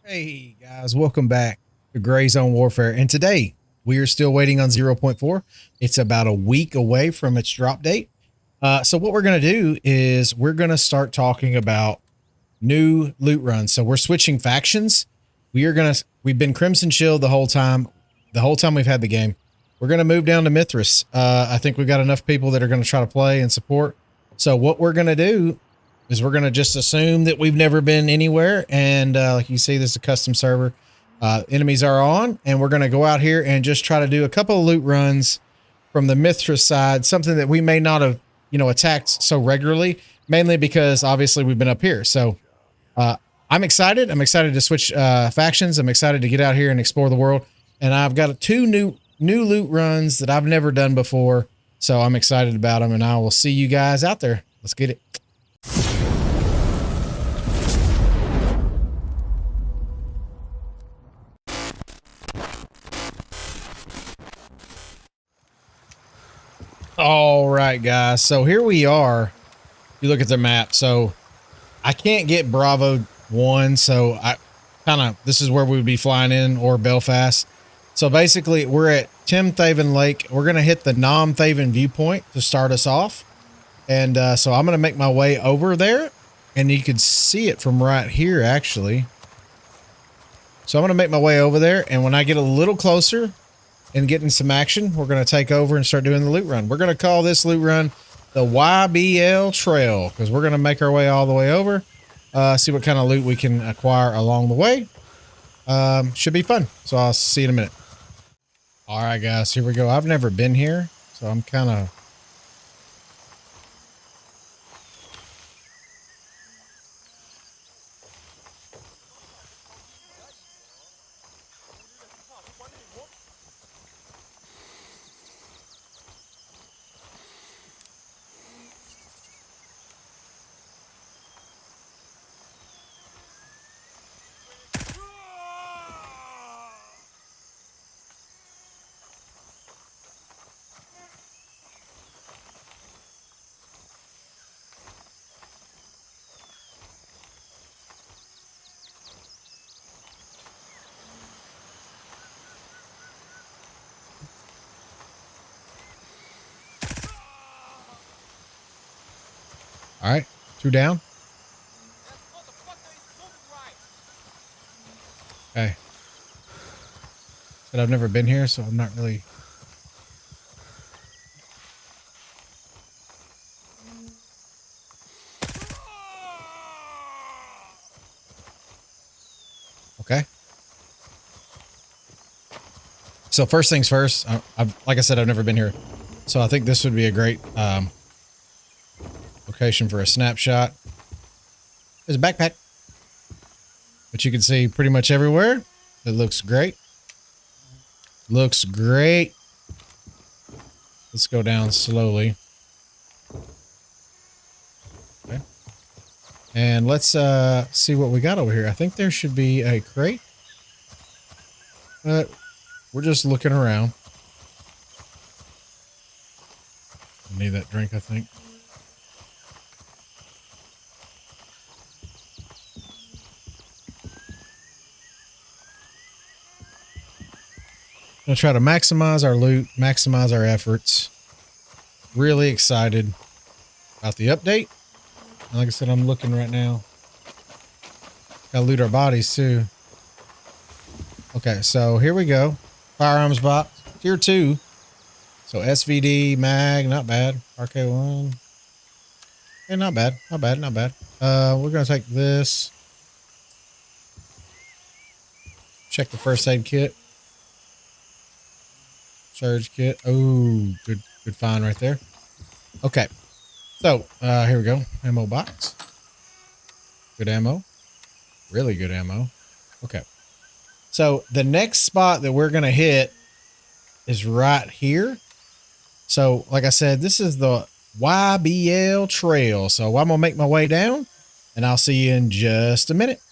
Hey guys, welcome back to Gray Zone Warfare. And today we are still waiting on 0.4. It's about a week away from its drop date. So what we're going to do is we're going to start talking about new loot runs. So we're switching factions. We've been Crimson Shield the whole time we've had the game. We're going to move down to Mithras. I think we've got enough people that are going to try to play and support. So what we're going to do is we're going to just assume that we've never been anywhere. And like you see, this is a custom server. Enemies are on, and we're going to go out here and just try to do a couple of loot runs from the Mithras side, something that we may not have, attacked so regularly, mainly because obviously we've been up here. So I'm excited. I'm excited to switch factions. I'm excited to get out here and explore the world. And I've got two new loot runs that I've never done before. So I'm excited about them, and I will see you guys out there. Let's get it. All right, guys. So here we are. You look at the map. So I can't get Bravo 1. So this is where we would be flying in, or Belfast. So basically we're at Tim Thaven Lake. We're going to hit the Nom Thaven viewpoint to start us off. And so I'm going to make my way over there, and you can see it from right here, actually. So I'm going to make my way over there. And when I get a little closer and getting some action, we're going to take over and start doing the loot run. We're going to call this loot run the YBL Trail, because we're going to make our way all the way over, see what kind of loot we can acquire along the way. Should be fun. So I'll see you in a minute. All right, guys, here we go. I've never been here, so I'm kind of... All right, 2 down. Okay. But I've never been here, so I'm not really... Okay. So first things first, like I said, I've never been here. So I think this would be a great location for a snapshot. There's a backpack, but you can see pretty much everywhere. It looks great. Looks great. Let's go down slowly. Okay. And let's see what we got over here. I think there should be a crate, but we're just looking around. I need that drink, I think. Gonna try to maximize our loot, maximize our efforts. Really excited about the update. Like I said, I'm looking right now. Gotta loot our bodies too. Okay, so here we go. Firearms box, tier 2. So SVD, mag, not bad. RK1. Hey, not bad, not bad, not bad. We're gonna take this. Check the first aid kit. Surge kit. Oh, good find right there. Okay. So, here we go. Ammo box. Good ammo. Really good ammo. Okay. So, the next spot that we're going to hit is right here. So, like I said, this is the YBL Trail. So, I'm going to make my way down, and I'll see you in just a minute.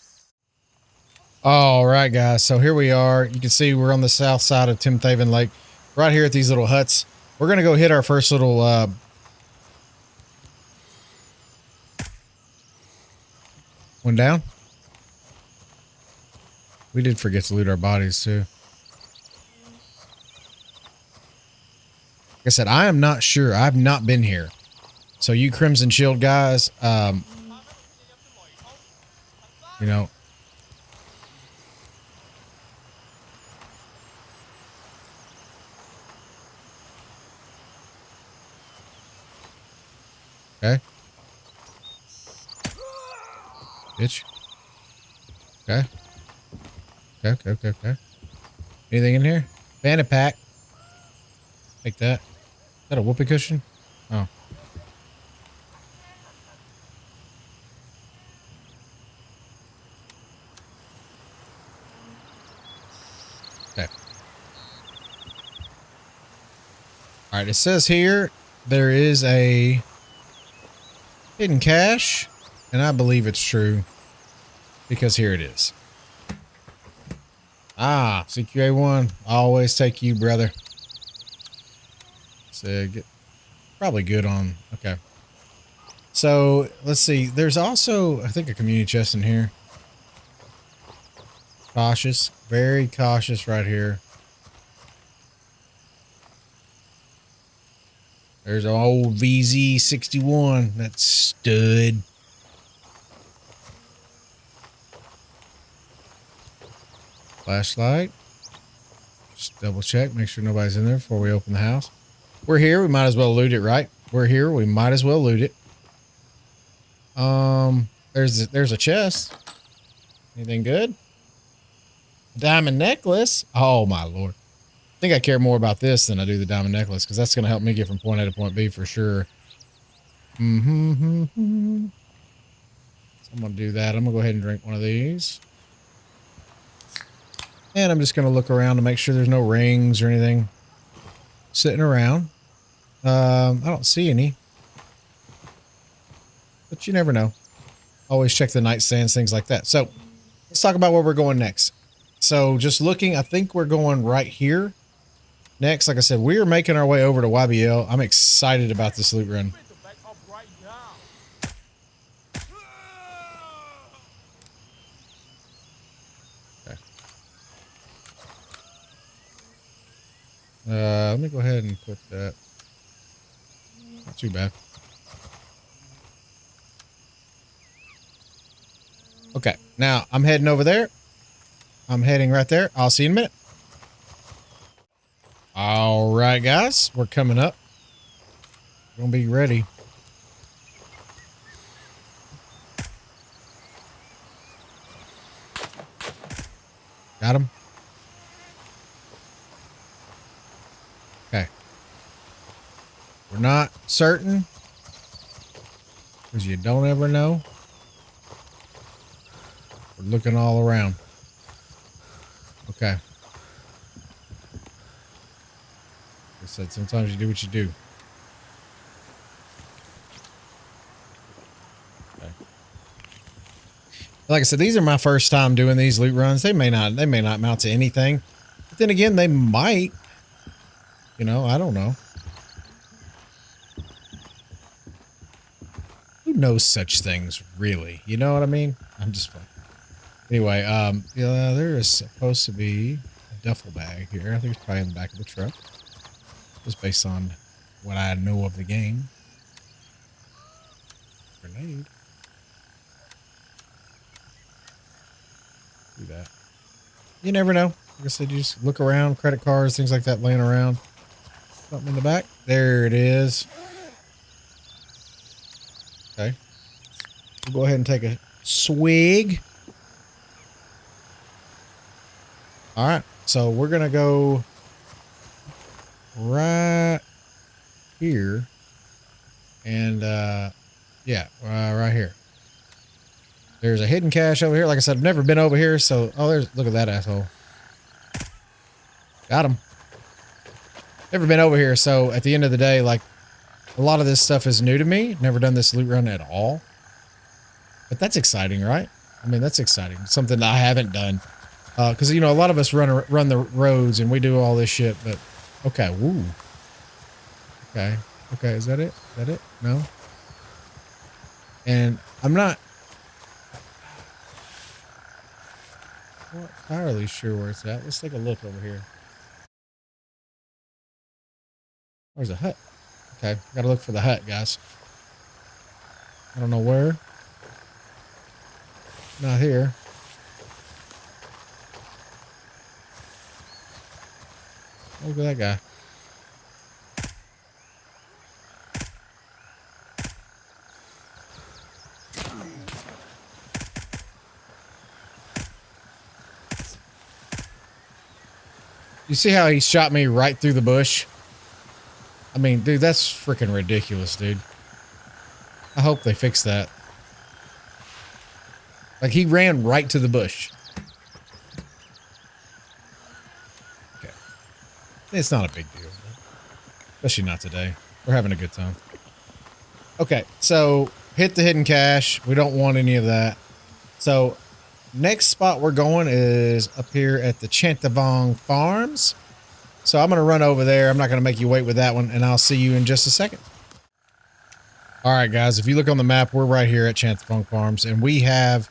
All right, guys. So, here we are. You can see we're on the south side of Tim Thaven Lake. Right here at these little huts. We're going to go hit our first little one down. We did forget to loot our bodies too. Like I said, I am not sure. I've not been here. So you Crimson Shield guys, you know. Okay. Bitch. Okay. Okay. Anything in here? Bandit pack. Take that. Is that a whoopee cushion? Oh. Okay. All right. It says here there is a hidden cache, and I believe it's true because here it is. Ah, CQA1. Always take you, brother. So probably good on. Okay. So let's see. There's also, I think, a community chest in here. Cautious. Very cautious right here. There's an old VZ61. That's stud. Flashlight. Just double check. Make sure nobody's in there before we open the house. We're here. We might as well loot it, right? We're here. We might as well loot it. There's a chest. Anything good? Diamond necklace. Oh my lord. I think I care more about this than I do the diamond necklace because that's going to help me get from point A to point B for sure. So I'm going to do that. I'm going to go ahead and drink one of these. And I'm just going to look around to make sure there's no rings or anything sitting around. I don't see any. But you never know. Always check the nightstands, things like that. So let's talk about where we're going next. So just looking, I think we're going right here. Next, like I said, we are making our way over to YBL. I'm excited about this loot run. Okay. Let me go ahead and put that. Not too bad. Okay, now I'm heading over there. I'm heading right there. I'll see you in a minute. All right, guys, we're coming up. We're gonna be ready. Got him. Okay. We're not certain because you don't ever know. We're looking all around. Okay. Like I said, sometimes you do what you do. Okay. Like I said, these are my first time doing these loot runs. They may not amount to anything. But then again, they might. You know, I don't know. Who knows such things, really? You know what I mean? I'm just playing. Anyway, yeah, there is supposed to be a duffel bag here. I think it's probably in the back of the truck. Just based on what I know of the game. Grenade. Do that. You never know. Like I said, you just look around, credit cards, things like that laying around. Something in the back. There it is. Okay. We'll go ahead and take a swig. All right. So we're going to go right here. And, yeah, right here. There's a hidden cache over here. Like I said, I've never been over here. So, oh, look at that asshole. Got him. Never been over here. So at the end of the day, like a lot of this stuff is new to me. Never done this loot run at all. But that's exciting, right? I mean, that's exciting. Something I haven't done. Because, you know, a lot of us run the roads and we do all this shit. But, okay. Woo. Okay. Okay. Is that it? Is that it? No? And I'm not. not entirely sure where it's at. Let's take a look over here. Where's the hut? Okay, gotta look for the hut, guys. I don't know where. Not here. Look at that guy. You see how he shot me right through the bush? I mean, dude, that's freaking ridiculous, dude. I hope they fix that. Like, he ran right to the bush. Okay. It's not a big deal. Especially not today. We're having a good time. Okay, so hit the hidden cache. We don't want any of that. So next spot we're going is up here at the Chantavong Farms. So I'm going to run over there. I'm not going to make you wait with that one, and I'll see you in just a second. All right, guys, if you look on the map, we're right here at Chantavong Farms, and we have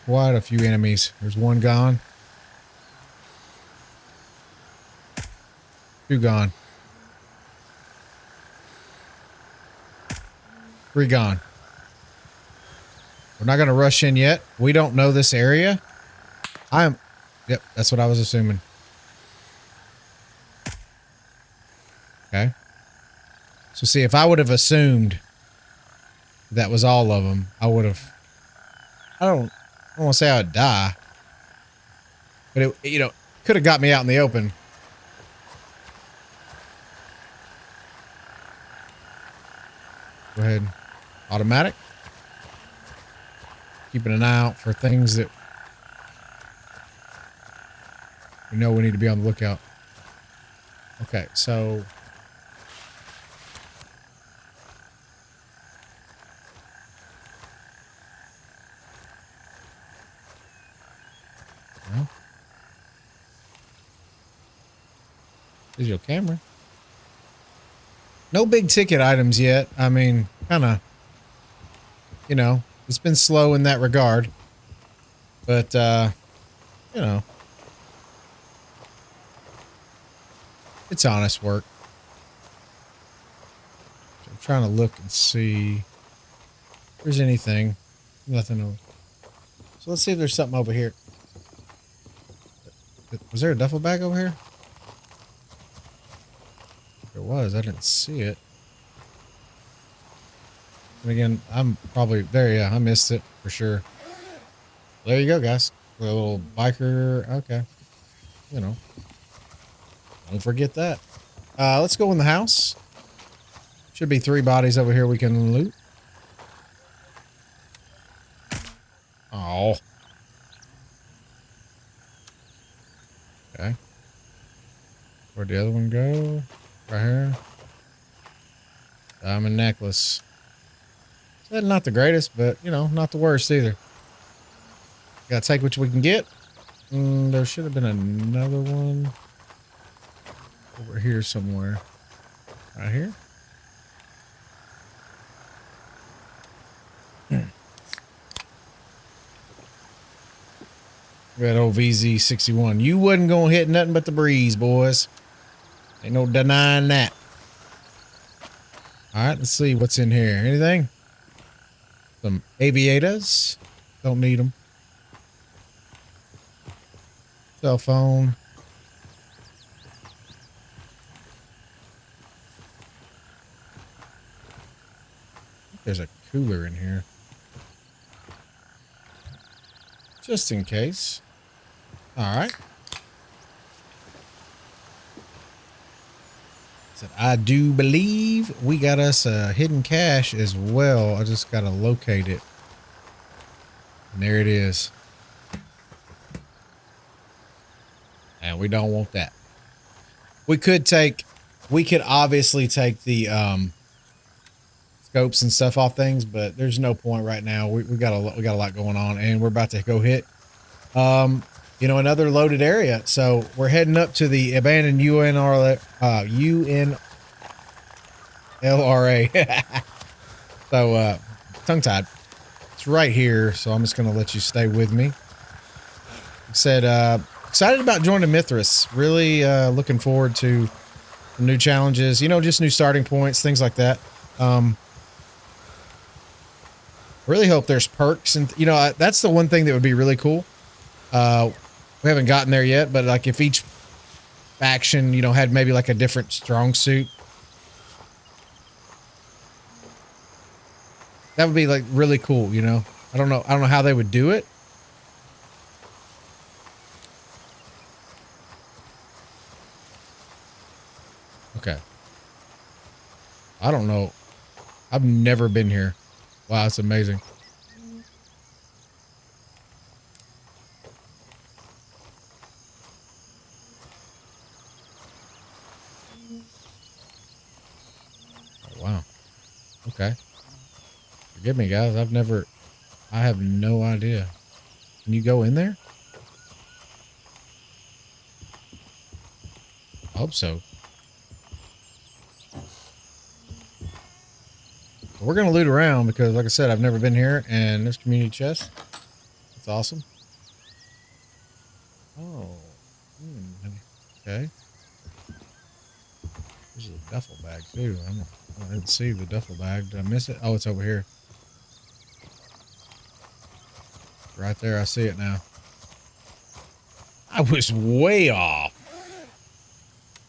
quite a few enemies. There's one gone. Two gone. Three gone. We're not going to rush in yet. We don't know this area. Yep, that's what I was assuming. Okay. So see, if I would have assumed that was all of them, I would have, I don't want to say I'd die, but it, you know, could have got me out in the open. Go ahead. Automatic. Keeping an eye out for things that we know we need to be on the lookout. Okay, so well, there's your camera. No big ticket items yet. I mean, kind of, you know, it's been slow in that regard. But, you know, it's honest work. So I'm trying to look and see if there's anything. Nothing over. So let's see if there's something over here. Was there a duffel bag over here? There was. I didn't see it. And again, I'm probably there. Yeah, I missed it for sure. There you go, guys. A little biker. Okay. You know, don't forget that. Let's go in the house. Should be 3 bodies over here we can loot. Oh. Okay. Where'd the other one go? Right here. Diamond necklace. That's not the greatest, but, you know, not the worst either. Gotta take what we can get. There should have been another one over here somewhere. Right here. That old VZ61. You wasn't gonna hit nothing but the breeze, boys. Ain't no denying that. All right, let's see what's in here. Anything? Some aviators. Don't need them. Cell phone. There's a cooler in here. Just in case. All right. I do believe we got us a hidden cache as well. I just got to locate it. And there it is. And we don't want that. We could obviously take the scopes and stuff off things, but there's no point right now. We got a lot going on, and we're about to go hit you know, another loaded area. So we're heading up to the abandoned UNLRA. So tongue tied. It's right here, so I'm just gonna let you stay with me. Said, excited about joining Mithras. Really looking forward to some new challenges, you know, just new starting points, things like that. Really hope there's perks and, you know, that's the one thing that would be really cool. We haven't gotten there yet, but like if each faction, you know, had maybe like a different strong suit, that would be like really cool, you know. I don't know how they would do it. Okay. I don't know. I've never been here. Wow, it's amazing. Oh, wow. Okay. Forgive me, guys. I have no idea. Can you go in there? I hope so. We're going to loot around because, like I said, I've never been here, and there's community chest. That's awesome. Oh. Okay. There's a duffel bag, too. I didn't see the duffel bag. Did I miss it? Oh, it's over here. Right there. I see it now. I was way off.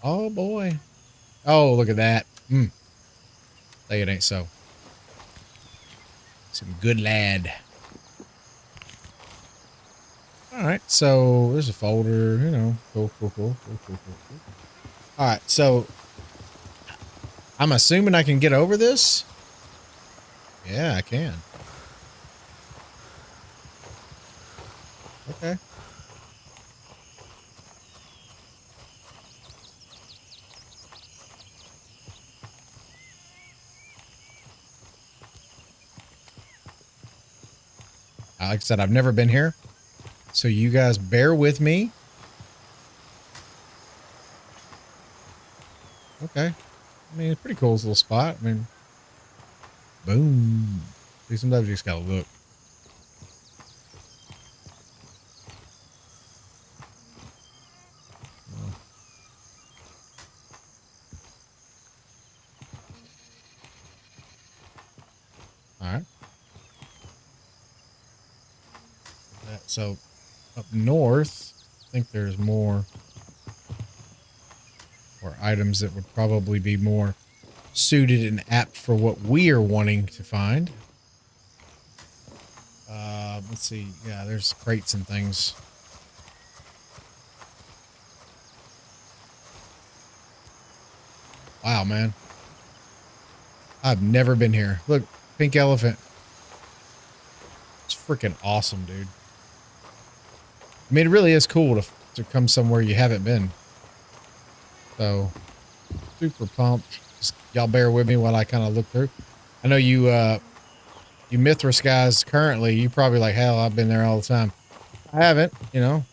Oh, boy. Oh, look at that. Say it ain't so. Some good lad. All right, so there's a folder, you know, cool. All right, so I'm assuming I can get over this. Yeah, I can. Okay. Like I said, I've never been here, so you guys bear with me. Okay. I mean, it's pretty cool, this little spot. I mean, boom. See, sometimes you just gotta look. All right. So up north, I think there's more or items that would probably be more suited and apt for what we are wanting to find. Let's see. Yeah, there's crates and things. Wow, man. I've never been here. Look, pink elephant. It's freaking awesome, dude. I mean, it really is cool to come somewhere you haven't been. So, super pumped. Just y'all bear with me while I kind of look through. I know you Mithras guys currently, you probably like, hell, I've been there all the time. I haven't, you know.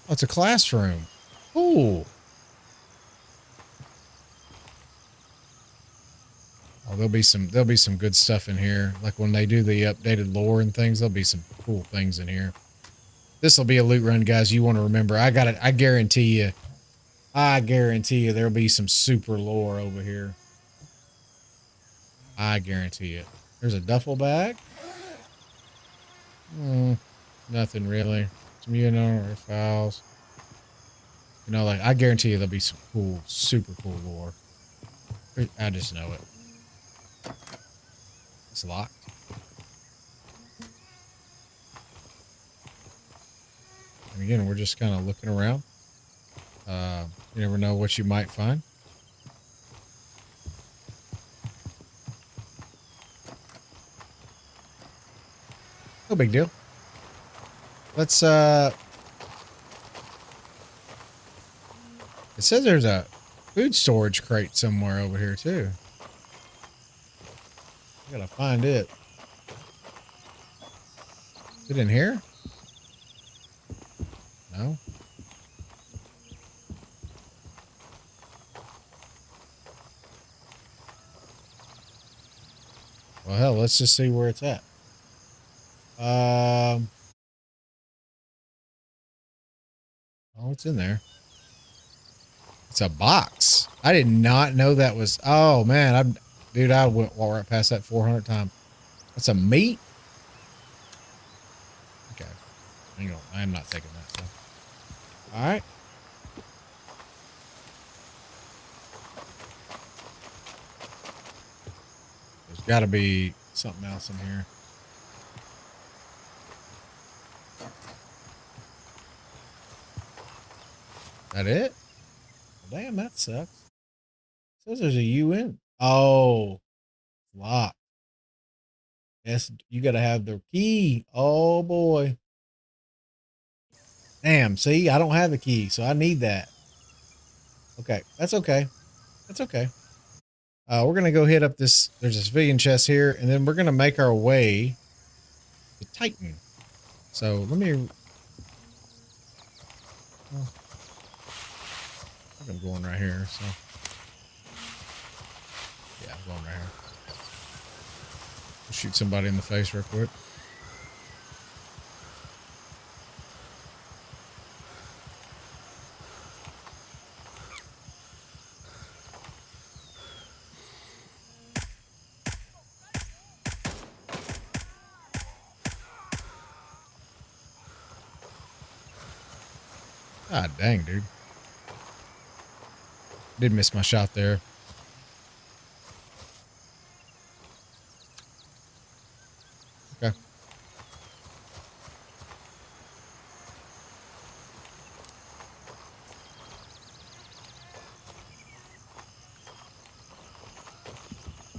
Oh, it's a classroom. Cool. Oh, there'll be some good stuff in here. Like when they do the updated lore and things, there'll be some cool things in here. This will be a loot run, guys. You want to remember. I got it. I guarantee you there'll be some super lore over here. I guarantee it. There's a duffel bag. Nothing really. Some, you know, or files. You know, like I guarantee you there'll be some cool, super cool lore. I just know it. It's locked. And again, we're just kind of looking around. You never know what you might find. No big deal. Let's it says there's a food storage crate somewhere over here too. I gotta find it. Is it in here? No. Well, hell, let's just see where it's at. Oh, what's in there? It's a box. I did not know that was. Oh man, dude, I went right past that 400 times. That's a meat. Okay, hang on. I am not taking that stuff. All right. There's got to be something else in here. That it? Well, damn, that sucks. It says there's a UN. Oh, lock. Yes, you got to have the key. Oh boy. Damn. See, I don't have the key, so I need that. Okay, that's okay. That's okay. We're gonna go hit up this. There's a civilian chest here, and then we're gonna make our way to Titan. So let me. Well, I think I'm going right here. So yeah, I'm going right here. We'll shoot somebody in the face real quick. God dang, dude. Did miss my shot there. Okay.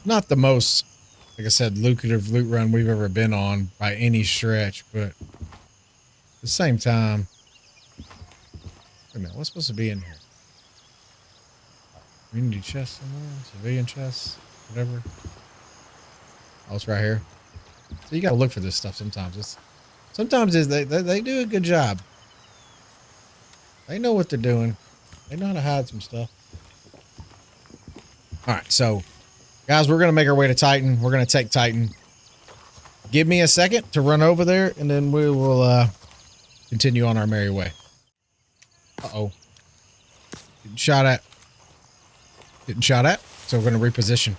Not the most, like I said, lucrative loot run we've ever been on by any stretch, but at the same time, wait a minute, what's supposed to be in here? Community chest somewhere? Civilian chest? Whatever. Oh, it's right here. So you gotta look for this stuff sometimes. Sometimes they do a good job. They know what they're doing. They know how to hide some stuff. All right, so guys, we're gonna make our way to Titan. We're gonna take Titan. Give me a second to run over there, and then we will continue on our merry way. Uh-oh. Getting shot at. Getting shot at. So we're gonna reposition.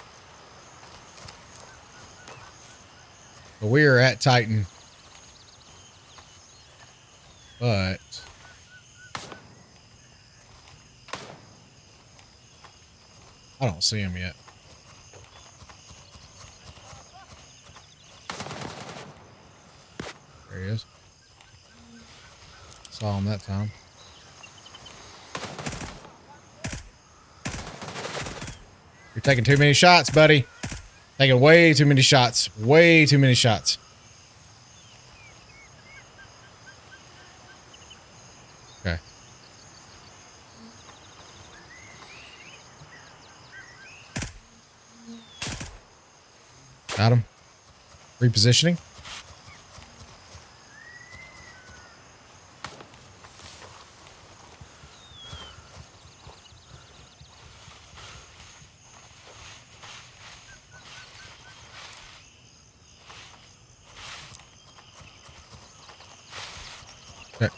But we are at Titan. But I don't see him yet. There he is. Saw him that time. You're taking too many shots, buddy. Taking way too many shots. Way too many shots. Okay. Got him. Repositioning. Okay.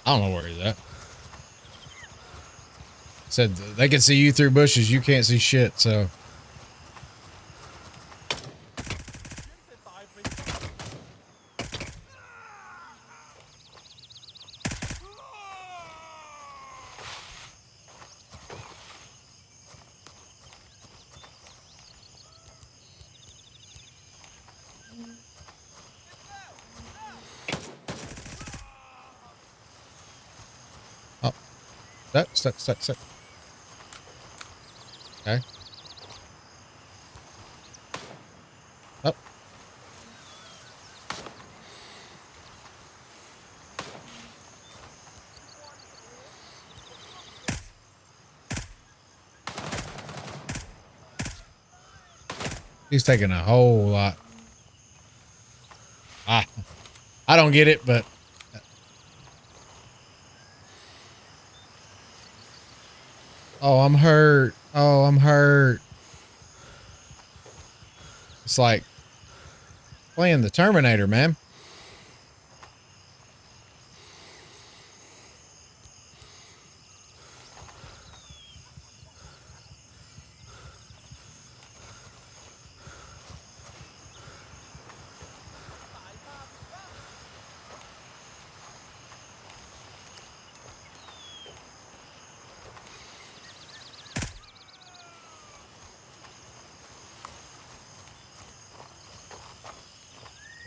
I don't know where he's at. Said they can see you through bushes. You can't see shit, so. Oh. Stuck. Okay. Oh. He's taking a whole lot. I don't get it, but. Oh, I'm hurt. Oh, I'm hurt. It's like playing the Terminator, man.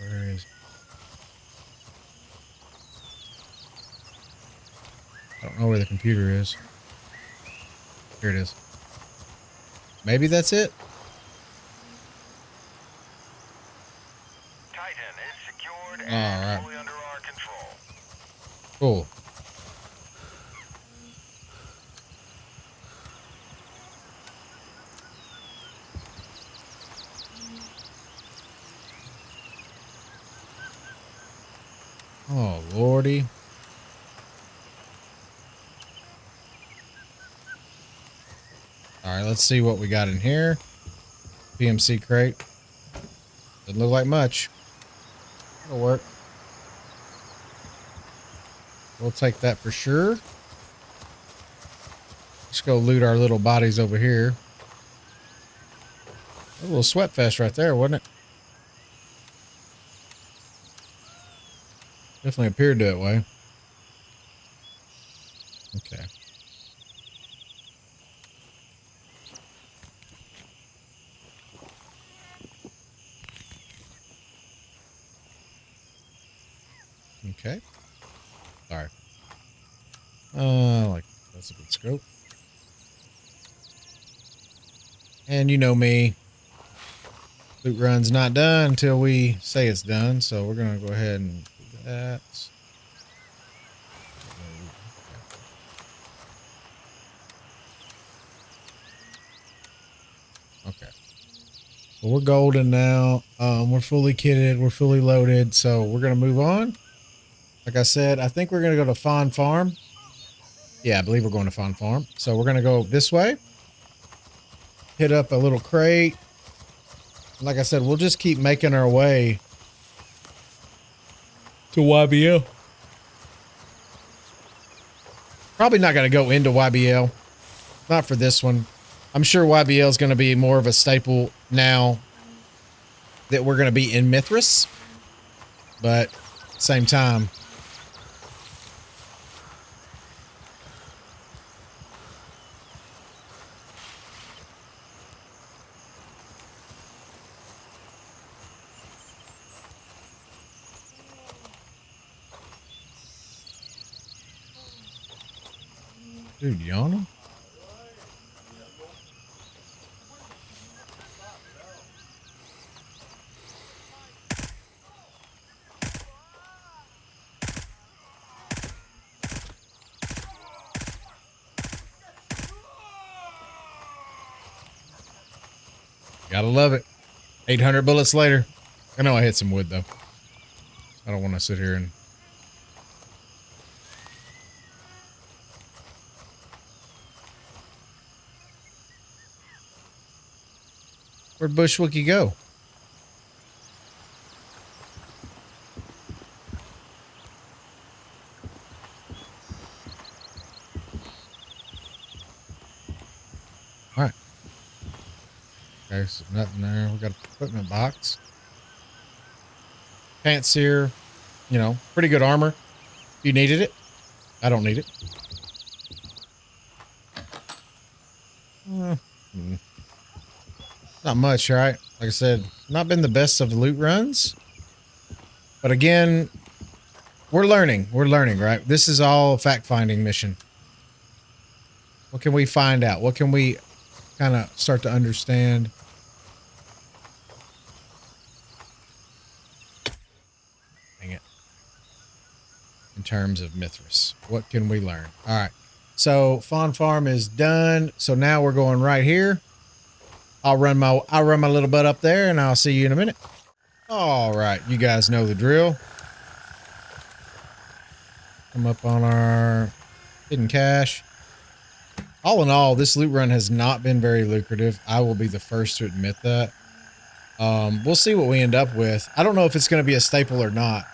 Where is? I don't know where the computer is. Here it is. Maybe that's it. Titan is secured All and right. fully under our control. Cool. Oh, Lordy. All right, let's see what we got in here. PMC crate. Doesn't look like much. It'll work. We'll take that for sure. Let's go loot our little bodies over here. A little sweat fest right there, wasn't it? Definitely appeared that way. Okay. Okay. Sorry. Like that's a good scope. And you know me, loot run's not done until we say it's done. So we're gonna go ahead and do that. Okay. So we're golden now. We're fully kitted. We're fully loaded. So we're gonna move on. Like I said, I think we're gonna go to Fawn Farm. Yeah, I believe we're going to Fawn Farm. So we're gonna go this way. Hit up a little crate. Like I said, we'll just keep making our way to YBL. Probably not going to go into YBL. Not for this one. I'm sure YBL is going to be more of a staple now that we're going to be in Mithras. But same time. Dude, Yana? Gotta love it. 800 bullets later. I know I hit some wood, though. I don't want to sit here and... Where'd Bushwookie go? All right. Okay, so nothing there. We got an equipment box. Pants here. You know, pretty good armor. You needed it. I don't need it. Hmm. Not much, right? Like I said, not been the best of the loot runs. But again, we're learning. We're learning, right? This is all a fact-finding mission. What can we find out? What can we kind of start to understand? Dang it. In terms of Mithras. What can we learn? All right. So Fawn Farm is done. So now we're going right here. I'll run my little butt up there and I'll see you in a minute. All right. You guys know the drill. Come up on our hidden cache. all in all, this loot run has not been very lucrative. I will be the first to admit that. We'll see what we end up with. I don't know if it's going to be a staple or not.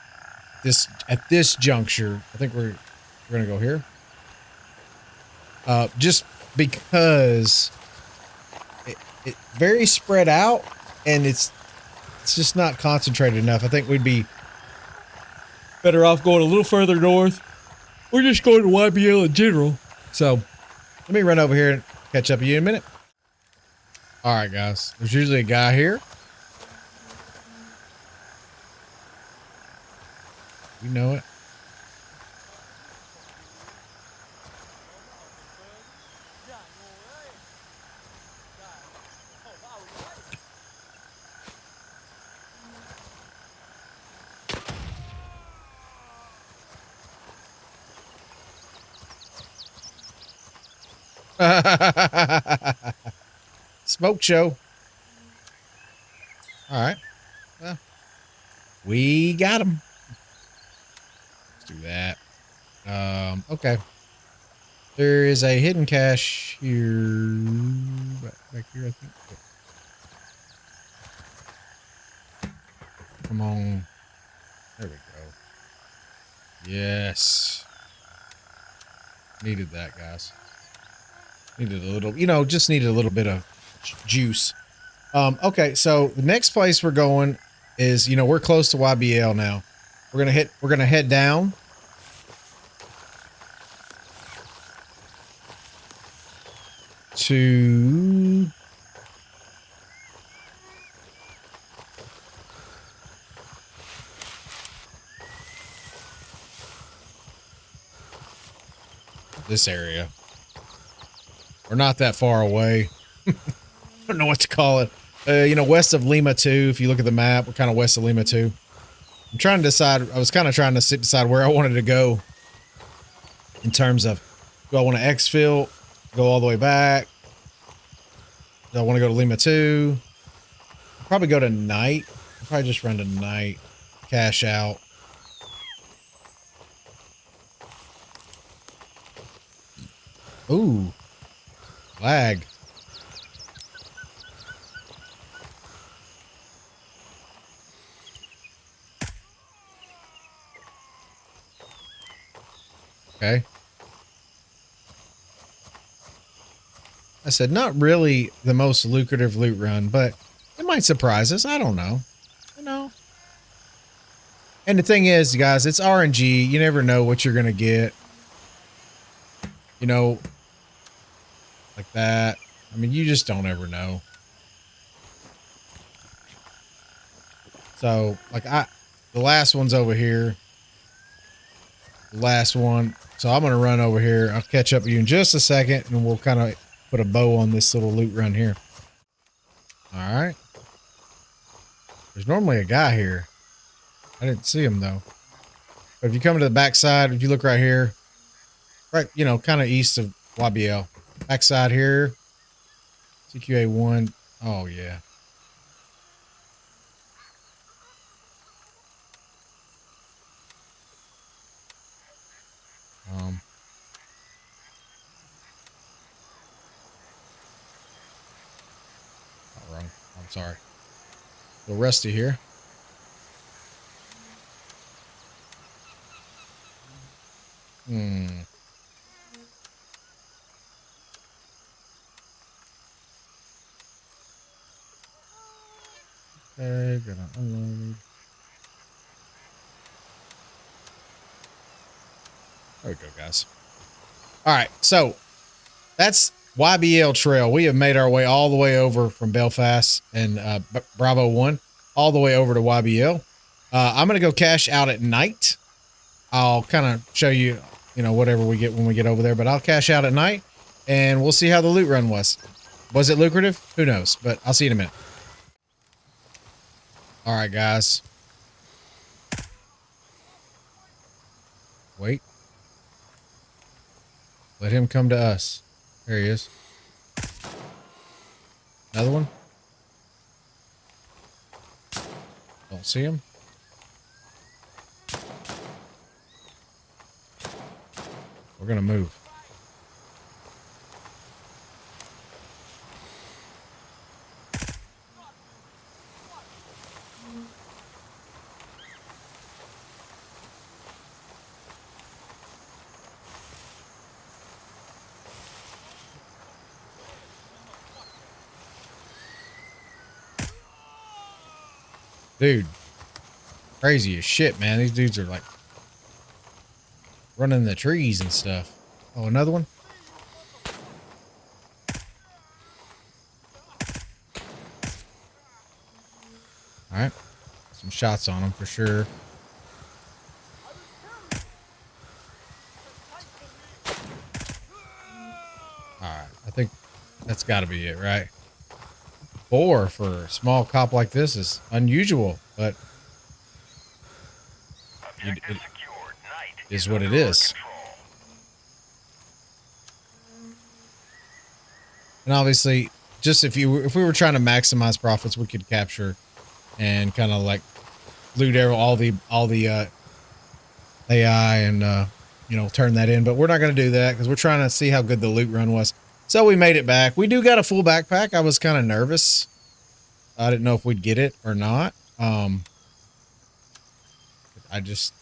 At this juncture, I think we're going to go here. Just because it very spread out and it's just not concentrated enough. I think we'd be better off going a little further north. We're just going to YBL in general. So let me run over here and catch up with you in a minute. All right, guys. There's usually a guy here. You know it. Smoke show. All right. Well, we got him. Let's do that. Okay. There is a hidden cache here. Back here, I think. Come on. There we go. Yes. Needed that, guys. Needed a little, just needed a little bit of juice. Okay, so the next place we're going is, we're close to YBL now. We're gonna head down. To this area. We're not that far away. I don't know what to call it. West of Lima 2. If you look at the map, we're kind of west of Lima 2. I'm trying to decide. I was kind of trying to decide where I wanted to go in terms of, do I want to exfil, go all the way back? Do I want to go to Lima 2? Probably go to night. I'll probably just run to night, cash out. Ooh, lag. Okay. I said, not really the most lucrative loot run, but it might surprise us. I don't know. And the thing is, guys, it's RNG. You never know what you're going to get. Like that. I mean, you just don't ever know. So, like, the last one's over here. The last one. So I'm going to run over here. I'll catch up with you in just a second, and we'll kind of put a bow on this little loot run here. All right. There's normally a guy here. I didn't see him, though. But if you come to the backside, if you look right here, right, kind of east of YBL. Backside here. CQA1. Oh, yeah. Not wrong. I'm sorry. A little rusty here. Okay, gonna unload. There we go, guys. All right, so that's YBL Trail. We have made our way all the way over from Belfast and Bravo 1, all the way over to YBL. I'm going to go cash out at night. I'll kind of show you, whatever we get when we get over there, but I'll cash out at night, and we'll see how the loot run was. Was it lucrative? Who knows, but I'll see you in a minute. All right, guys. Wait. Let him come to us. There he is. Another one. Don't see him. We're going to move. Dude, crazy as shit, man. These dudes are like running the trees and stuff. Oh, another one? All right. Some shots on them for sure. All right. I think that's got to be it, right? 4 for a small cop like this is unusual, but it Secured. Knight is what it under our is. control. And obviously, just if we were trying to maximize profits, we could capture and kind of like loot all the AI and turn that in. But we're not going to do that because we're trying to see how good the loot run was. So we made it back. We do got a full backpack. I was kind of nervous. I didn't know if we'd get it or not. I just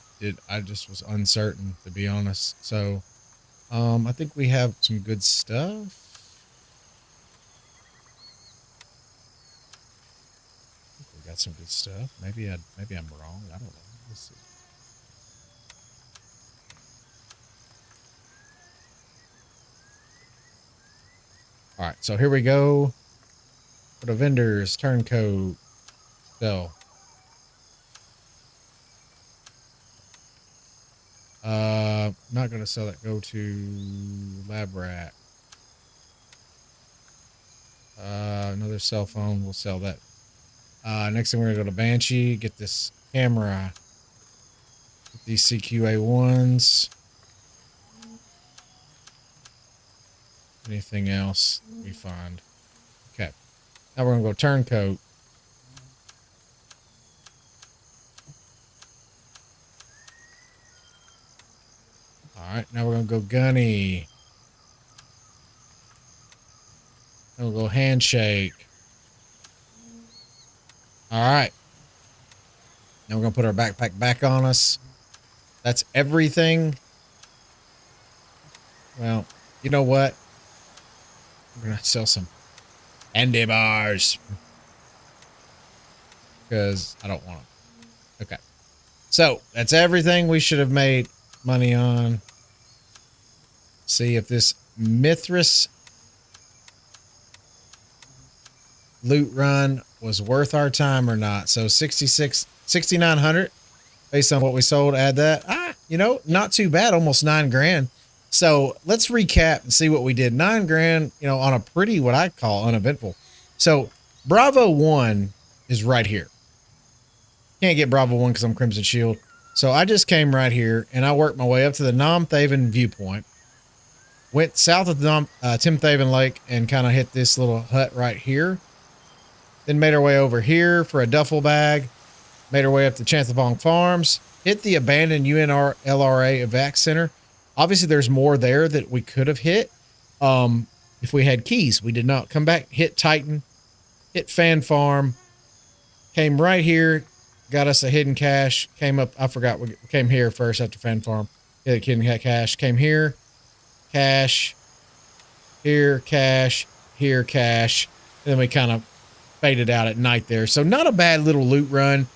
was uncertain, to be honest. So I think we have some good stuff. We got some good stuff. Maybe I'm wrong. I don't know. Let's see. All right, so here we go. For the vendors, turncoat, sell. Not gonna sell it. Go to lab rat. Another cell phone. We'll sell that. Next thing we're gonna go to Banshee. Get this camera. Get these CQA1s. Anything else we find? Okay. Now we're gonna go turncoat. All right. Now we're gonna go gunny. Then we'll go handshake. All right. Now we're gonna put our backpack back on us. That's everything. Well, you know what? We're gonna sell some candy bars because I don't want them. Okay. So that's everything we should have made money on. See if this Mithras loot run was worth our time or not. So 6,900 based on what we sold. Add that. Not too bad. Almost 9 grand. So let's recap and see what we did. 9 grand, on a pretty, what I call uneventful. So Bravo 1 is right here. Can't get Bravo 1 because I'm Crimson Shield. So I just came right here and I worked my way up to the Nom Thaven viewpoint. Went south of the Tim Thaven Lake and kind of hit this little hut right here. Then made our way over here for a duffel bag. Made our way up to Chanthavong Farms. Hit the abandoned UNR LRA evac center. Obviously, there's more there that we could have hit if we had keys. We did not. Come back, hit Titan, hit Fan Farm, came right here, got us a hidden cache, came up. I forgot, we came here first after Fan Farm. Hit a hidden cache, came here, cache, here, cache, here, cache. And then we kind of faded out at night there. So not a bad little loot run.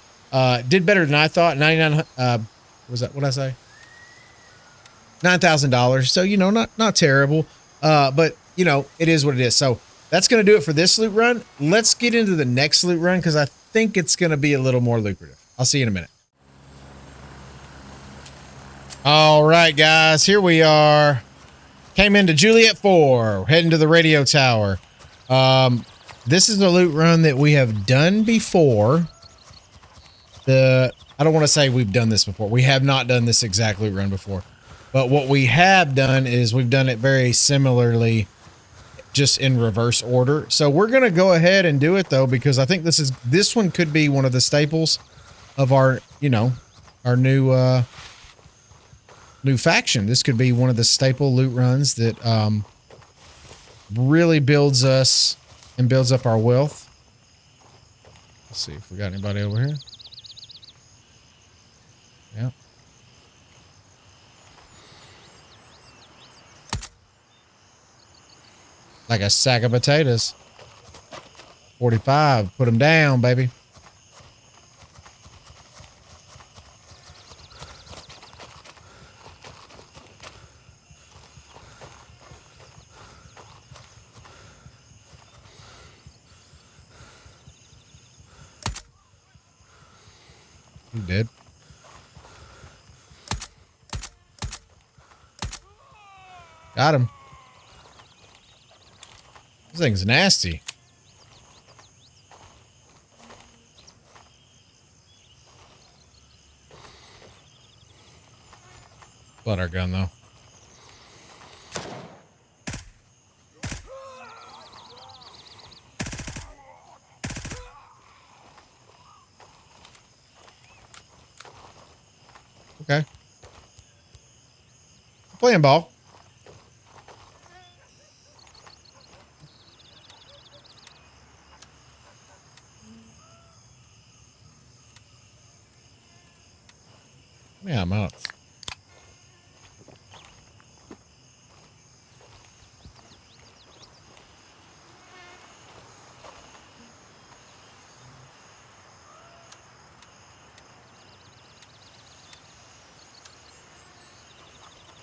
Did better than I thought. 99, was that what I say? $9,000. So, not terrible. But it is what it is. So that's going to do it for this loot run. Let's get into the next loot run because I think it's going to be a little more lucrative. I'll see you in a minute. All right, guys, here we are. Came into Juliet 4, heading to the radio tower. This is a loot run that we have done before. I don't want to say we've done this before. We have not done this exact loot run before. But what we have done is we've done it very similarly, just in reverse order. So we're going to go ahead and do it though, because I think this one could be one of the staples of our new faction. This could be one of the staple loot runs that really builds us and builds up our wealth. Let's see if we got anybody over here. Yeah. Like a sack of potatoes. 45. Put them down, baby. He did. Got him. This thing's nasty. Blood our gun though. Okay. Playing ball. Yeah, I'm out.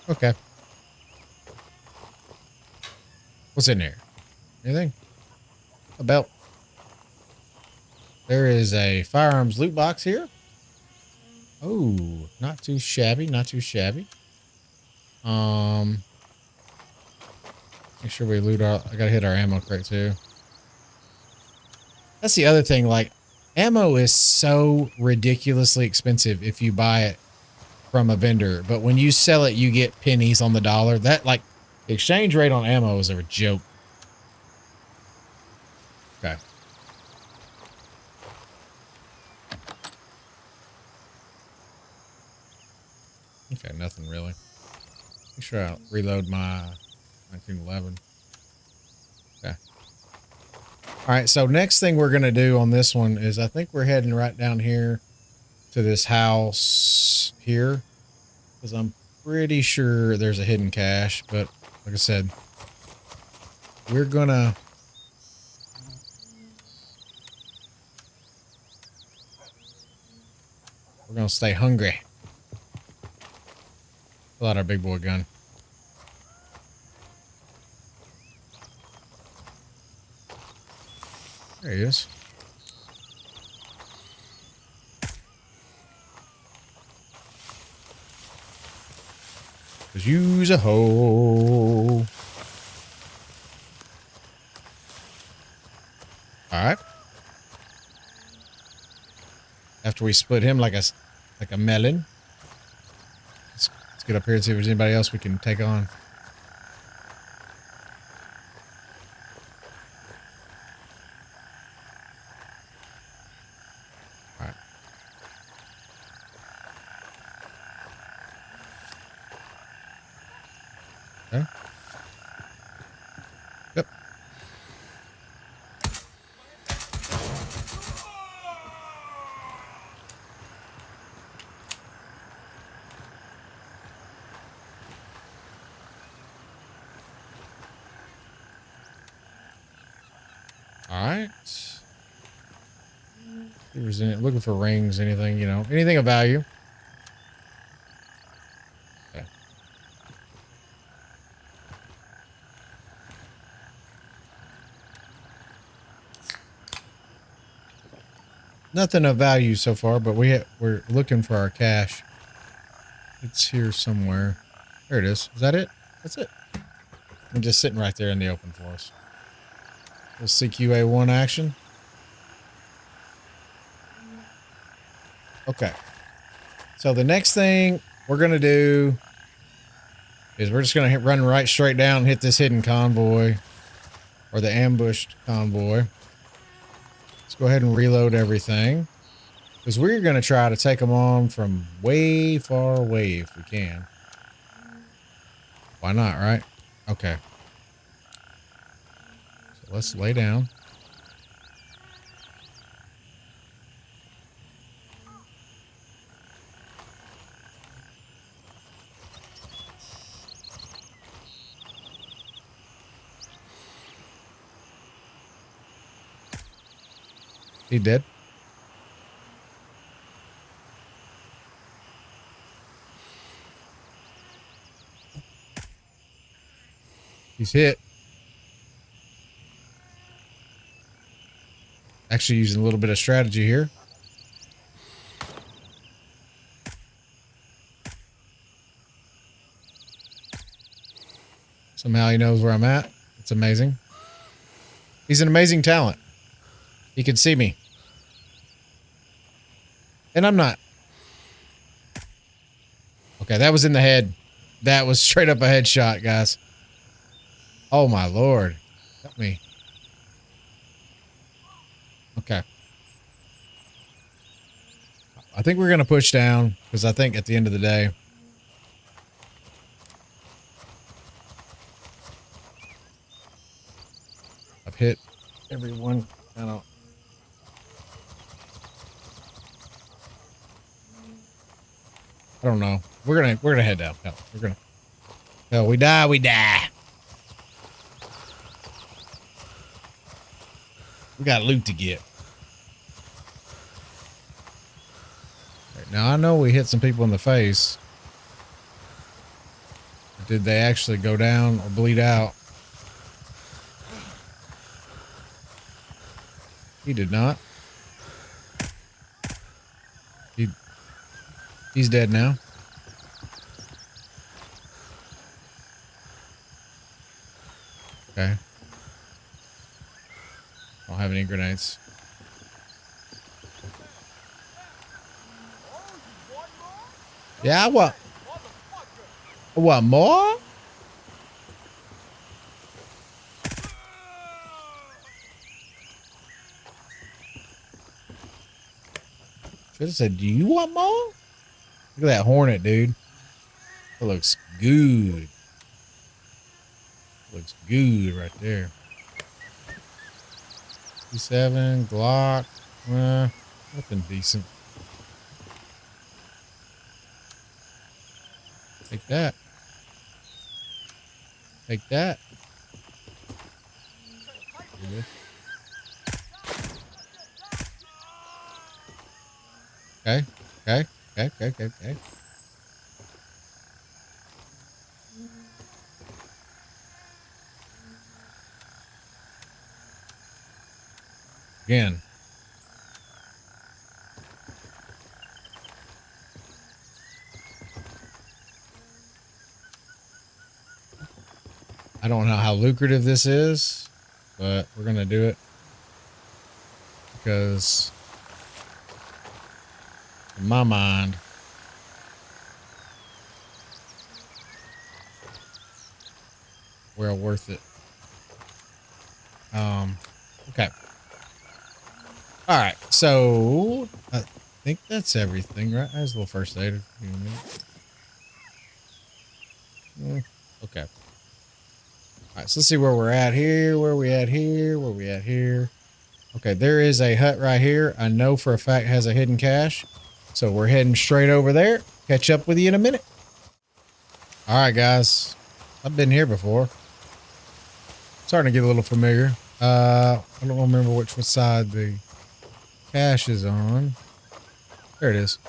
Okay. What's in there? Anything? A belt. There is a firearms loot box here. Oh, not too shabby, not too shabby. Make sure we loot our, I gotta hit our ammo crate too. That's the other thing, like, ammo is so ridiculously expensive if you buy it from a vendor, but when you sell it, you get pennies on the dollar. That, like, the exchange rate on ammo is a joke. Okay. Okay, nothing really. Make sure I reload my 1911. Okay. All right, so next thing we're going to do on this one is I think we're heading right down here to this house here, because I'm pretty sure there's a hidden cache, but like I said, we're gonna stay hungry. Pull out our big boy gun. There he is. Cause you's a hoe. All right. After we split him like a melon. Let's get up here and see if there's anybody else we can take on. All right. Okay. Yep. All right. He was in it looking for rings, anything, you know, anything of value. Okay. Nothing of value so far, but we're looking for our cache. It's here somewhere. There it is. Is that it? That's it. I'm just sitting right there in the open for us. We'll CQA1 action. Okay. So the next thing we're going to do is we're just going to run right straight down and hit this hidden convoy or the ambushed convoy. Let's go ahead and reload everything because we're going to try to take them on from way far away if we can. Why not, right? Okay. So let's lay down. He dead? He's hit. Actually using a little bit of strategy here. Somehow he knows where I'm at. It's amazing. He's an amazing talent. He can see me. And I'm not. Okay, that was in the head. That was straight up a headshot, guys. Oh my lord. Help me. Okay. I think we're going to push down because I think at the end of the day, I've hit everyone. I don't know. We're gonna head down. Hell, hell, we die, we die. We got loot to get. Right, now I know we hit some people in the face. But did they actually go down or bleed out? He did not. He's dead now. Okay. Don't have any grenades. Yeah, what? What more? Should have said, do you want more? Look at that hornet, dude. It looks good. Looks good right there. P7, Glock. Nothing decent. Take that. Take that. Yeah. Okay. Okay. Okay. Okay. Okay. Okay. Again. I don't know how lucrative this is, but we're going to do it because in my mind, well worth it. Okay. All right. So I think that's everything, right? There's a little first aid. Okay. All right. So let's see where we're at here. Where we at here? Where we at here? Okay. There is a hut right here. I know for a fact has a hidden cache. So we're heading straight over there. Catch up with you in a minute. All right, guys. I've been here before. Starting to get a little familiar. I don't remember which side the cache is on. There it is.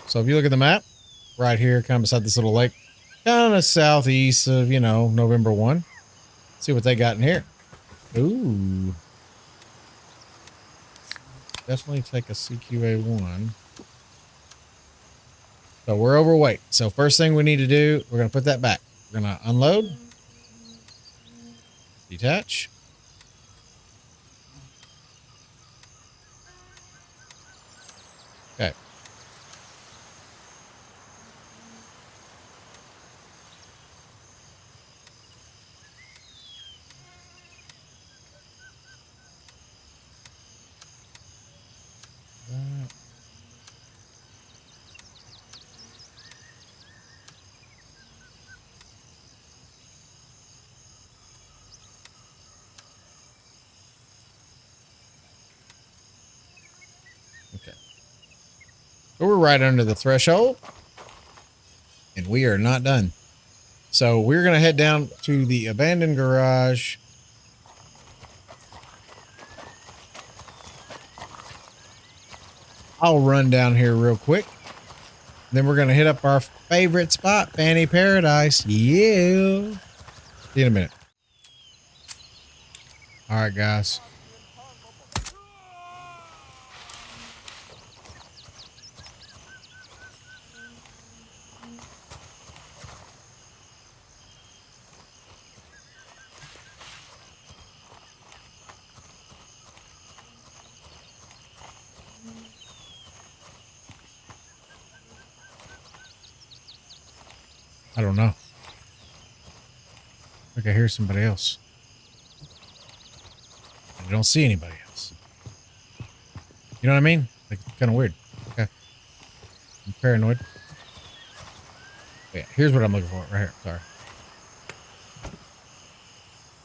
So if you look at the map, right here, kind of beside this little lake, kind of southeast of, you know, November 1. See what they got in here. Ooh. Definitely take a CQA1. So we're overweight. So first thing we need to do, we're going to put that back. We're going to unload. Detach. Okay. Okay. So we're right under the threshold. And we are not done. So we're going to head down to the abandoned garage. I'll run down here real quick. Then we're going to hit up our favorite spot, Fanny Paradise. Yeah. See you in a minute. All right, guys. I don't know. Okay, here's somebody else. I don't see anybody else. You know what I mean? Like, it's kind of weird. Okay. I'm paranoid. Yeah, here's what I'm looking for right here. Sorry.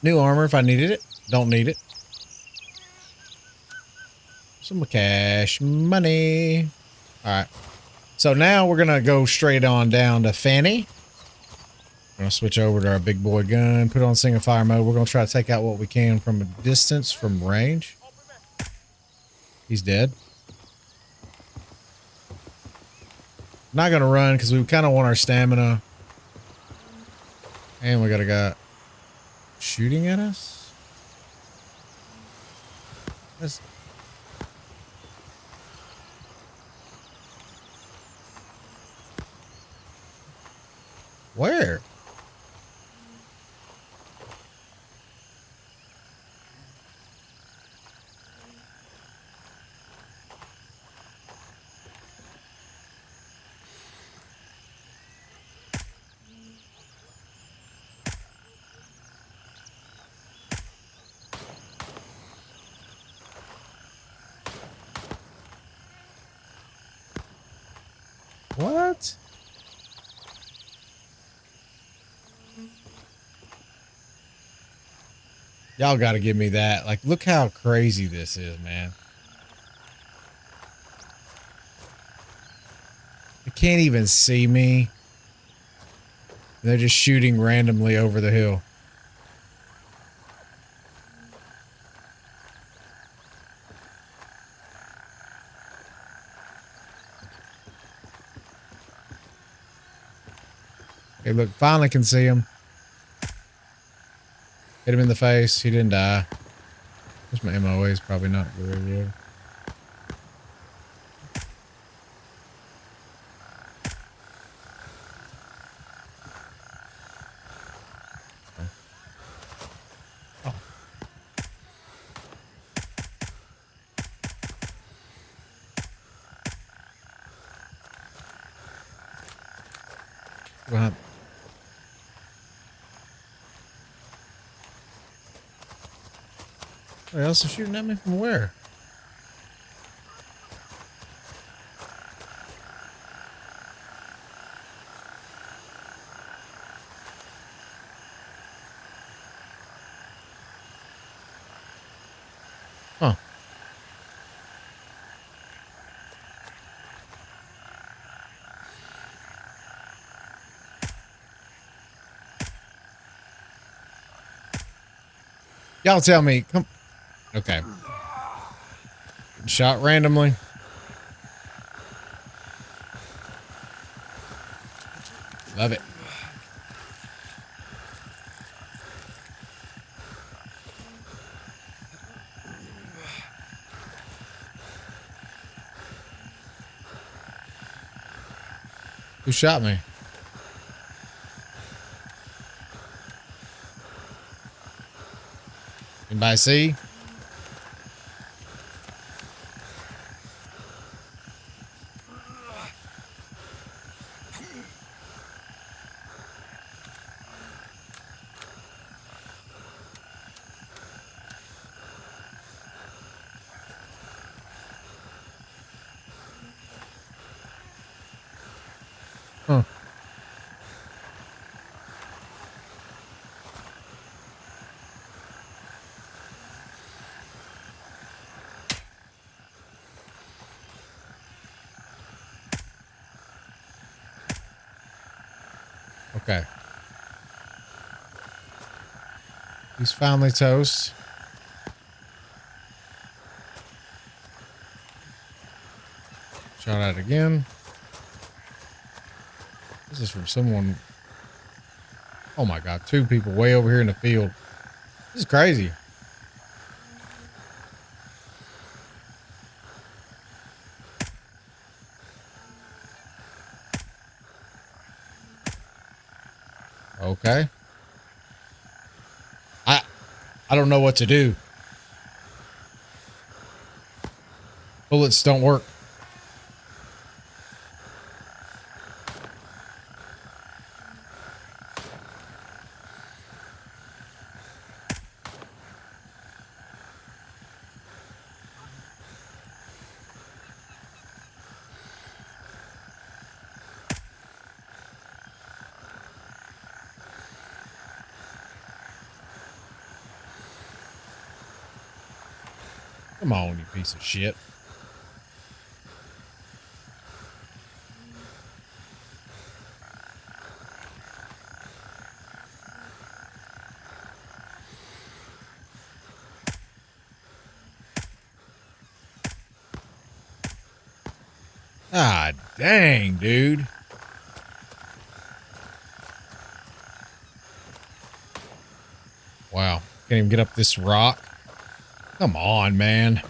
New armor if I needed it. Don't need it. Some cash money. All right. So now we're going to go straight on down to Fanny. We're going to switch over to our big boy gun, put on single fire mode. We're going to try to take out what we can from a distance, from range. He's dead. Not going to run because we kind of want our stamina. And we got a guy shooting at us. That's... Where? What? Y'all got to give me that. Like, look how crazy this is, man. They can't even see me. They're just shooting randomly over the hill. Hey, look, finally can see him. Hit him in the face. He didn't die. What's my MOA is probably not very good. Oh. Behind. Wait, else is shooting at me from where? Huh. Y'all tell me. Come. Okay. Shot randomly. Love it. Who shot me? Anybody see? Huh. Okay. He's finally toast. Shot at again. This is from someone. Oh my God. 2 people way over here in the field. This is crazy. Okay. I don't know what to do. Bullets don't work. Come on, you piece of shit. Ah, dang, dude. Wow. Can't even get up this rock. Come on, man.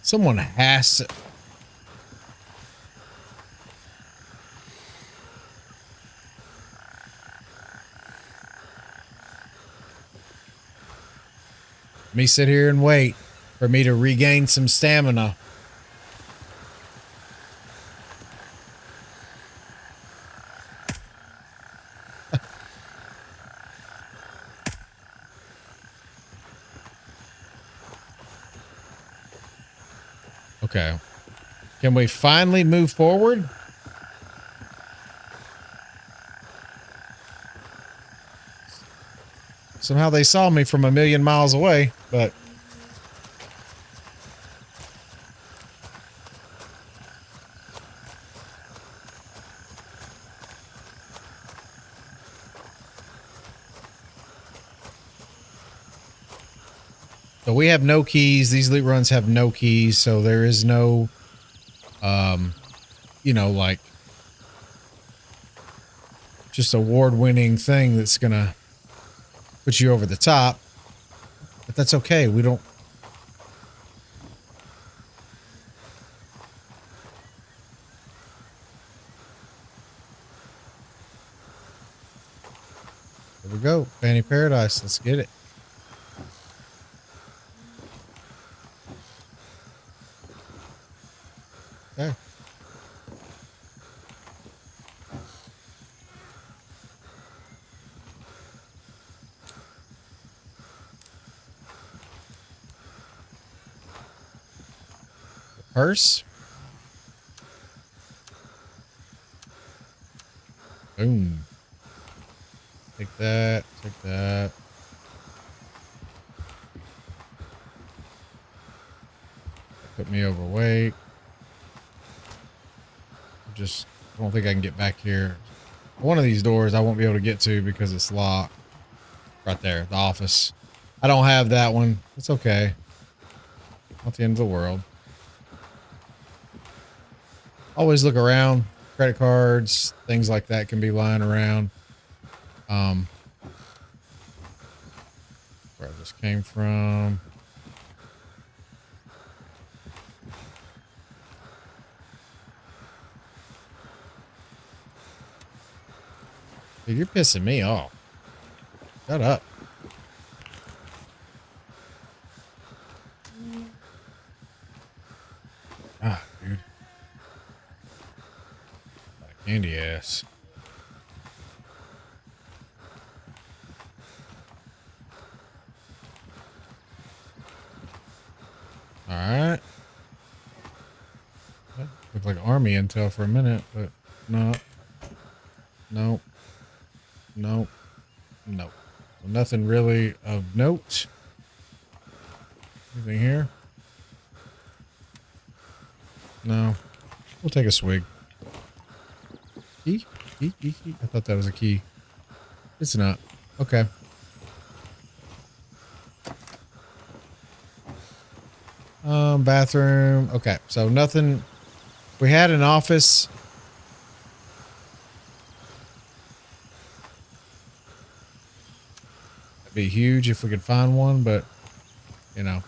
Someone has to. Let me sit here and wait for me to regain some stamina. Okay. Can we finally move forward? Somehow they saw me from a million miles away, but so we have no keys. These loot runs have no keys, so there is no, you know, like just award-winning thing that's gonna put you over the top. But that's okay. We don't. There we go. Fanny Paradise. Let's get it. Okay. Purse. Boom. Take that. Take that. Put me overweight. Just don't think I can get back here. One of these doors I won't be able to get to because it's locked. Right there, the office. I don't have that one. It's okay. Not the end of the world. Always look around. Credit cards, things like that can be lying around. Where I just came from. Dude, you're pissing me off. Shut up. Ah, dude. Candy ass. All right. Looked like army intel for a minute, but no. Nope. Nope. Nope. So nothing really of note. Anything here? No. We'll take a swig. Key? Key? I thought that was a key. It's not. Okay. Bathroom. Okay. So nothing. We had an office. It'd be huge if we could find one, but you know.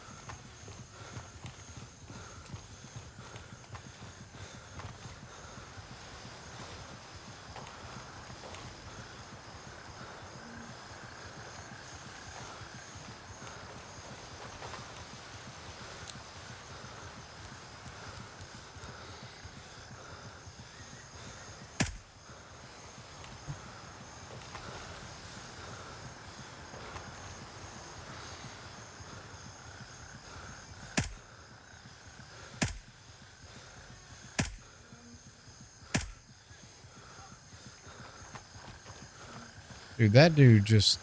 Dude, that dude just...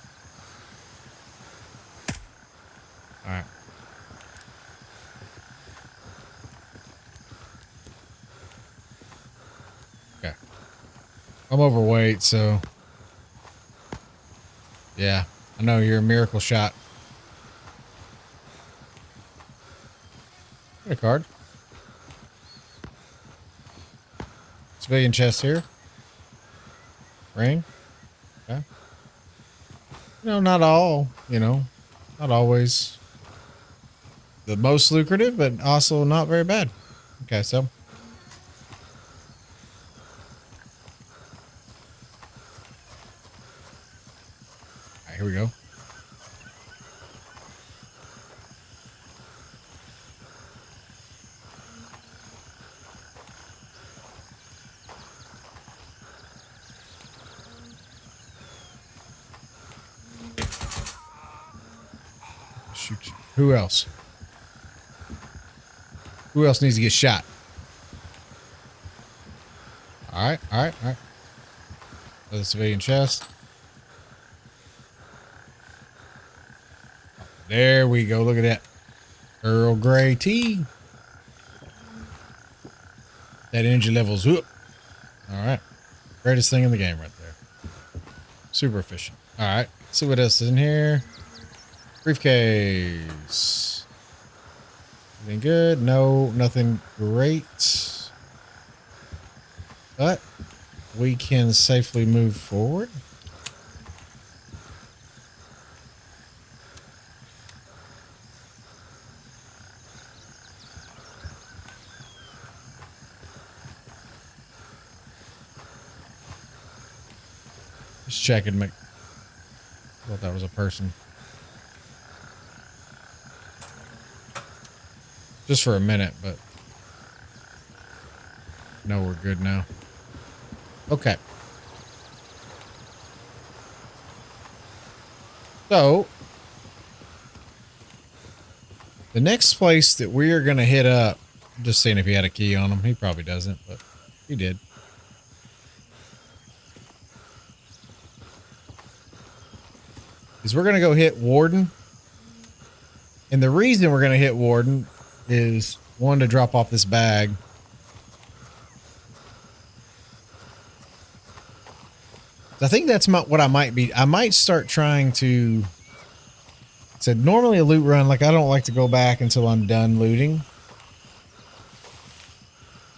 All right. I'm overweight, so yeah. I know you're a miracle shot. Get a card. Civilian chest here. Ring. Okay. No, not all, not always the most lucrative, but also not very bad. Okay, so. All right, here we go. Shoot you. Who else? Who else needs to get shot? All right, all right, all right. Another civilian chest. There we go. Look at that. Earl Grey tea. That energy level's up. All right. Greatest thing in the game right there. Super efficient. All right. Let's see what else is in here. Briefcase. Anything good? No, nothing great. But we can safely move forward. Just check and make. Thought that was a person. Just for a minute, but no, we're good now. Okay. So the next place that we are going to hit up, just seeing if he had a key on him. He probably doesn't, but he did. Is we're going to go hit Warden. And the reason we're going to hit Warden is one, to drop off this bag. I think that's what I might be. I might start trying to. Said normally a loot run, like I don't like to go back until I'm done looting.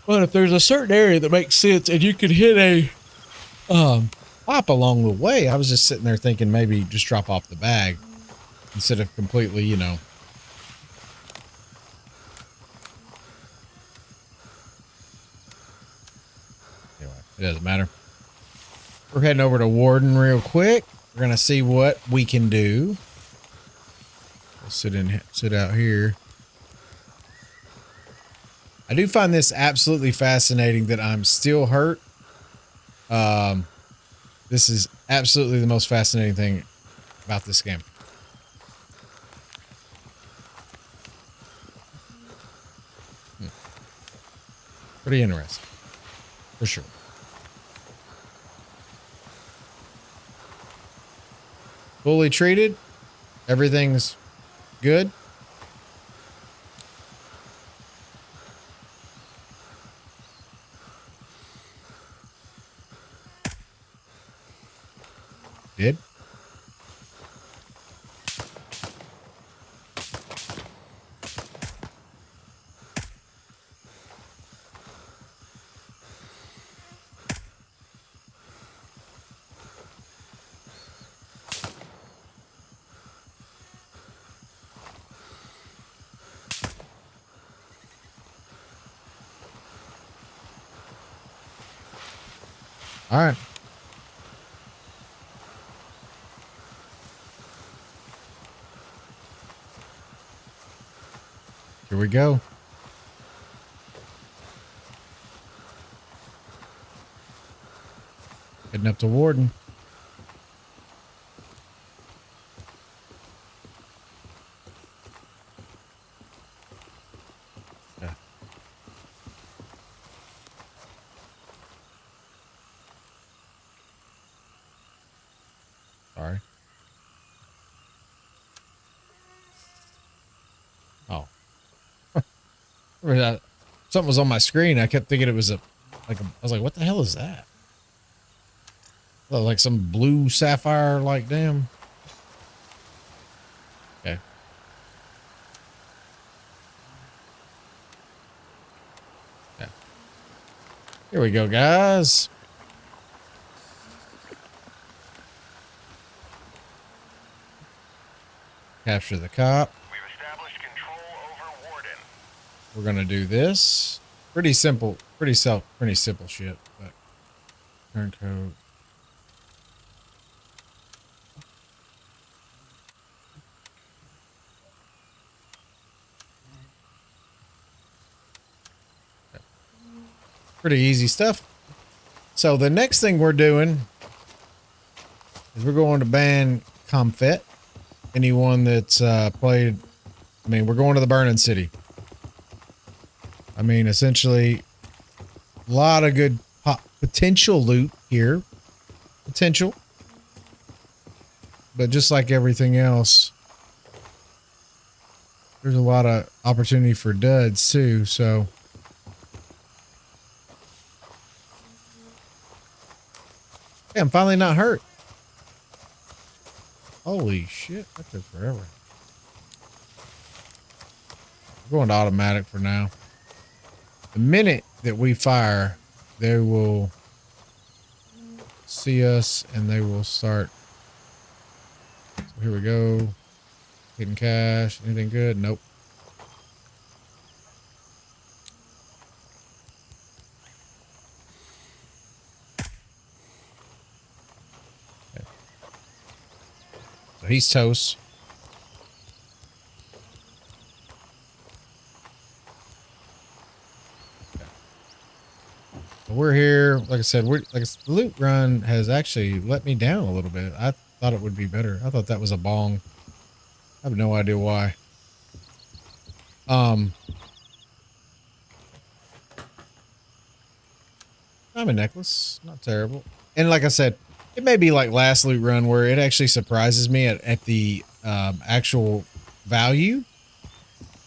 But if there's a certain area that makes sense and you could hit a pop along the way, I was just sitting there thinking maybe just drop off the bag instead of completely, Anyway, it doesn't matter. We're heading over to Warden real quick. We're gonna see what we can do. We'll sit out here. I do find this absolutely fascinating that I'm still hurt. This is absolutely the most fascinating thing about this game. Pretty interesting, for sure. Fully treated. Everything's good. Did. All right. Here we go. Heading up to Warden. Yeah. Sorry. Oh. Something was on my screen. I kept thinking it was I was like, what the hell is that? Oh, like some blue sapphire, like damn. Okay. Yeah. Here we go, guys. Capture the cop. We've established control over Warden. We're gonna do this. Pretty simple, pretty simple shit. But turncoat. Pretty easy stuff. So the next thing we're doing is we're going to ban Comfet. Anyone that's played, I mean, we're going to the Burning City. I mean, essentially, a lot of good potential loot here. Potential. But just like everything else, there's a lot of opportunity for duds too, so. Hey, I'm finally not hurt. Holy shit, that took forever. We're going to automatic for now. The minute that we fire, they will see us and they will start. So here we go. Hitting cash. Anything good? Nope. Okay. So he's toast. We're here. Like I said, the loot run has actually let me down a little bit. I thought it would be better. I thought that was a bong. I have no idea why. I'm a necklace. Not terrible. And like I said, it may be like last loot run where it actually surprises me at the actual value.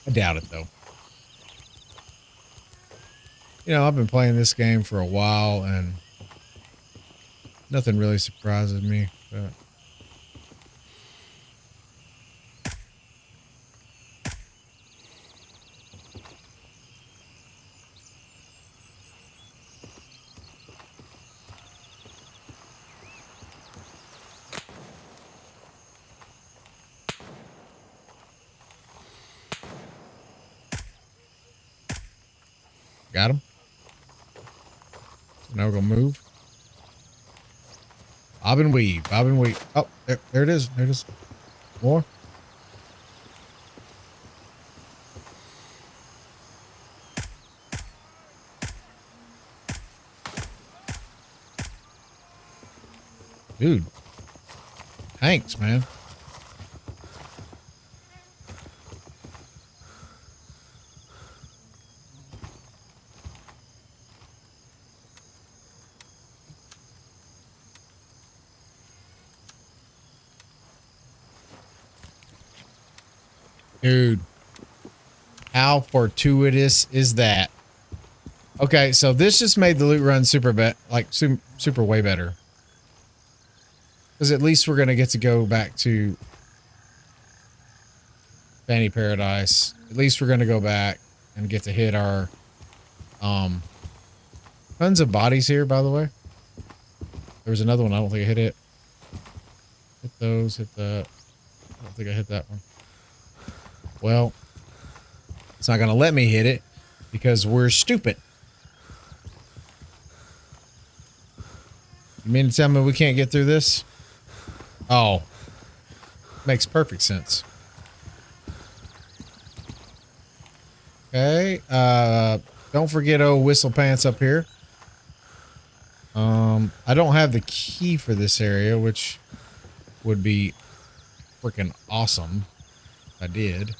I doubt it though. You know, I've been playing this game for a while and nothing really surprises me. But got him. So now we're gonna move. Bob and weave. Bob and weave. Oh, there it is. There it is. More. Dude. Thanks, man. Dude. How fortuitous is that? Okay, so this just made the loot run super way better. Because at least we're going to get to go back to Fanny Paradise. At least we're going to go back and get to hit our tons of bodies here, by the way. There was another one. I don't think I hit it. Hit those, hit that. I don't think I hit that one. Well, it's not going to let me hit it because we're stupid. You mean to tell me we can't get through this? Oh, makes perfect sense. Okay, don't forget old Whistle Pants up here. I don't have the key for this area, which would be freaking awesome if I did.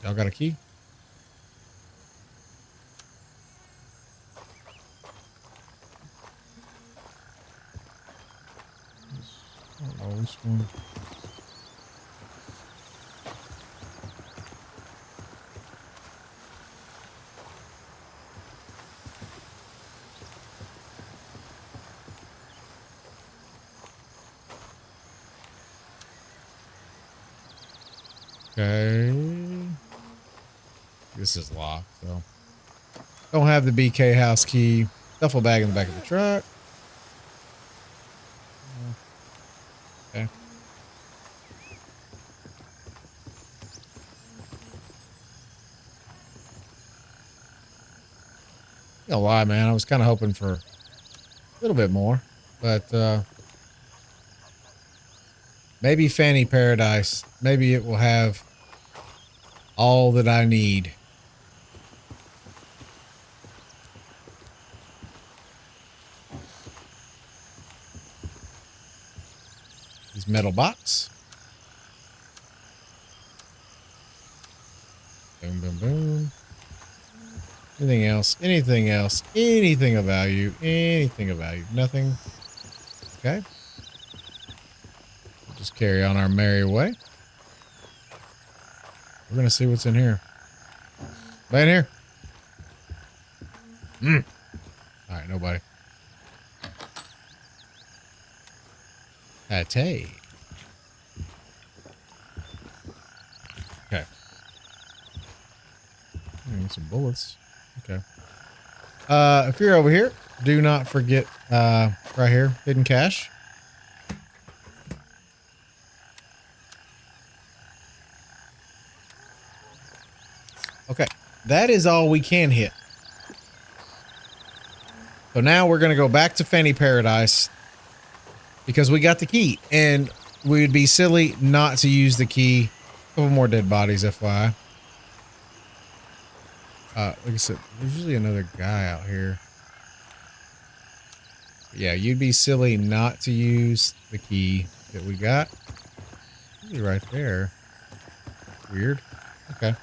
Y'all got a key? I don't know which one. Okay. This is locked, so. Don't have the BK house key. Duffel bag in the back of the truck. Okay. No lie, man. I was kind of hoping for a little bit more, but maybe Fanny Paradise. Maybe it will have all that I need. This metal box. Boom, boom, boom. Anything else? Anything else? Anything of value? Anything of value? Nothing. Okay. We'll just carry on our merry way. We're going to see what's in here. Anybody in here? All right, nobody. Pate. Okay. Some bullets. Okay. If you're over here, do not forget right here, hidden cache. Okay, that is all we can hit. So now we're going to go back to Fanny Paradise because we got the key, and we'd be silly not to use the key. A couple more dead bodies, FYI. Like I said, there's usually another guy out here. Yeah, you'd be silly not to use the key that we got. Maybe right there. Weird. Okay.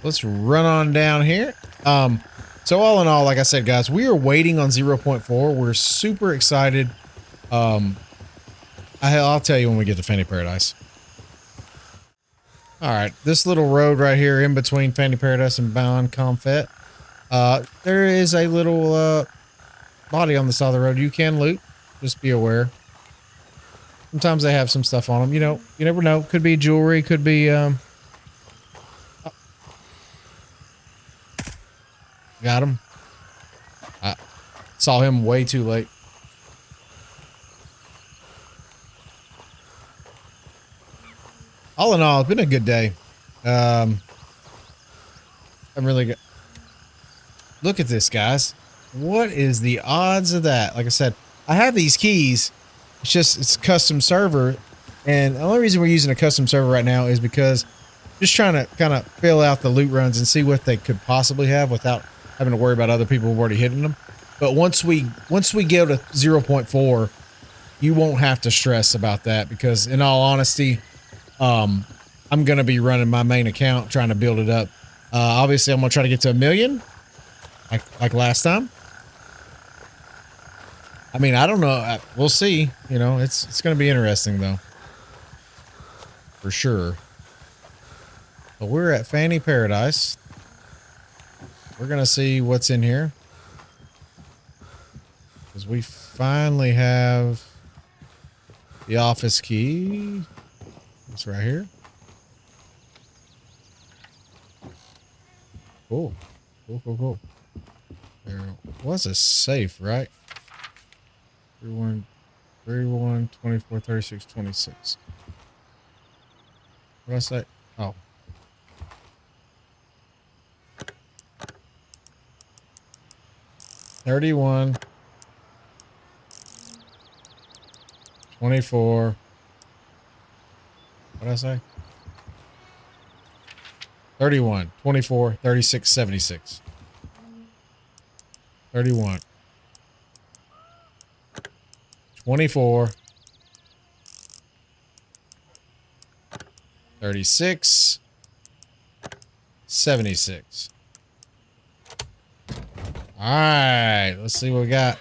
Let's run on down here. So all in all, like I said, guys, we are waiting on 0.4. We're super excited. I'll tell you when we get to Fanny Paradise. All right, this little road right here in between Fanny Paradise and Bon Confet. There is a little body on the side of the road you can loot. Just be aware. Sometimes they have some stuff on them. You know, you never know. Could be jewelry. Could be got him. I saw him way too late. All in all, it's been a good day. I'm really good. Look at this, guys. What is the odds of that? Like I said, I have these keys. It's just, it's a custom server. And the only reason we're using a custom server right now is because just trying to kind of fill out the loot runs and see what they could possibly have without having to worry about other people who've already hidden them. But once we go to 0.4, you won't have to stress about that because in all honesty, I'm going to be running my main account, trying to build it up. Obviously I'm going to try to get to 1 million like last time. I mean, I don't know. We'll see. You know, it's going to be interesting though. For sure. But we're at Fanny Paradise. We're going to see what's in here. Because we finally have the office key. It's right here. Cool. Cool, cool, cool. There was a safe, right? 31, 31, 24, 36, 26. What did I say? Oh. $31, 24. What did I say? 31, 24, 36, 76. 31, 24, 36, 76. All right, let's see what we got.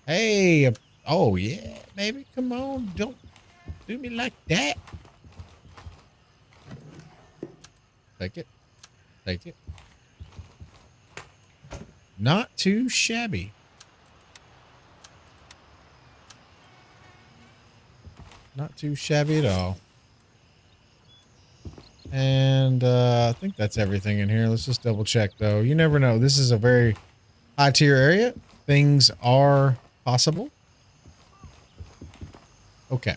Hey, oh yeah, baby, come on, don't do me like that. Take it, take it. Not too shabby. Not too shabby at all. And I think that's everything in here. Let's just double check though. You never know. This is a very high tier area. Things are possible. Okay.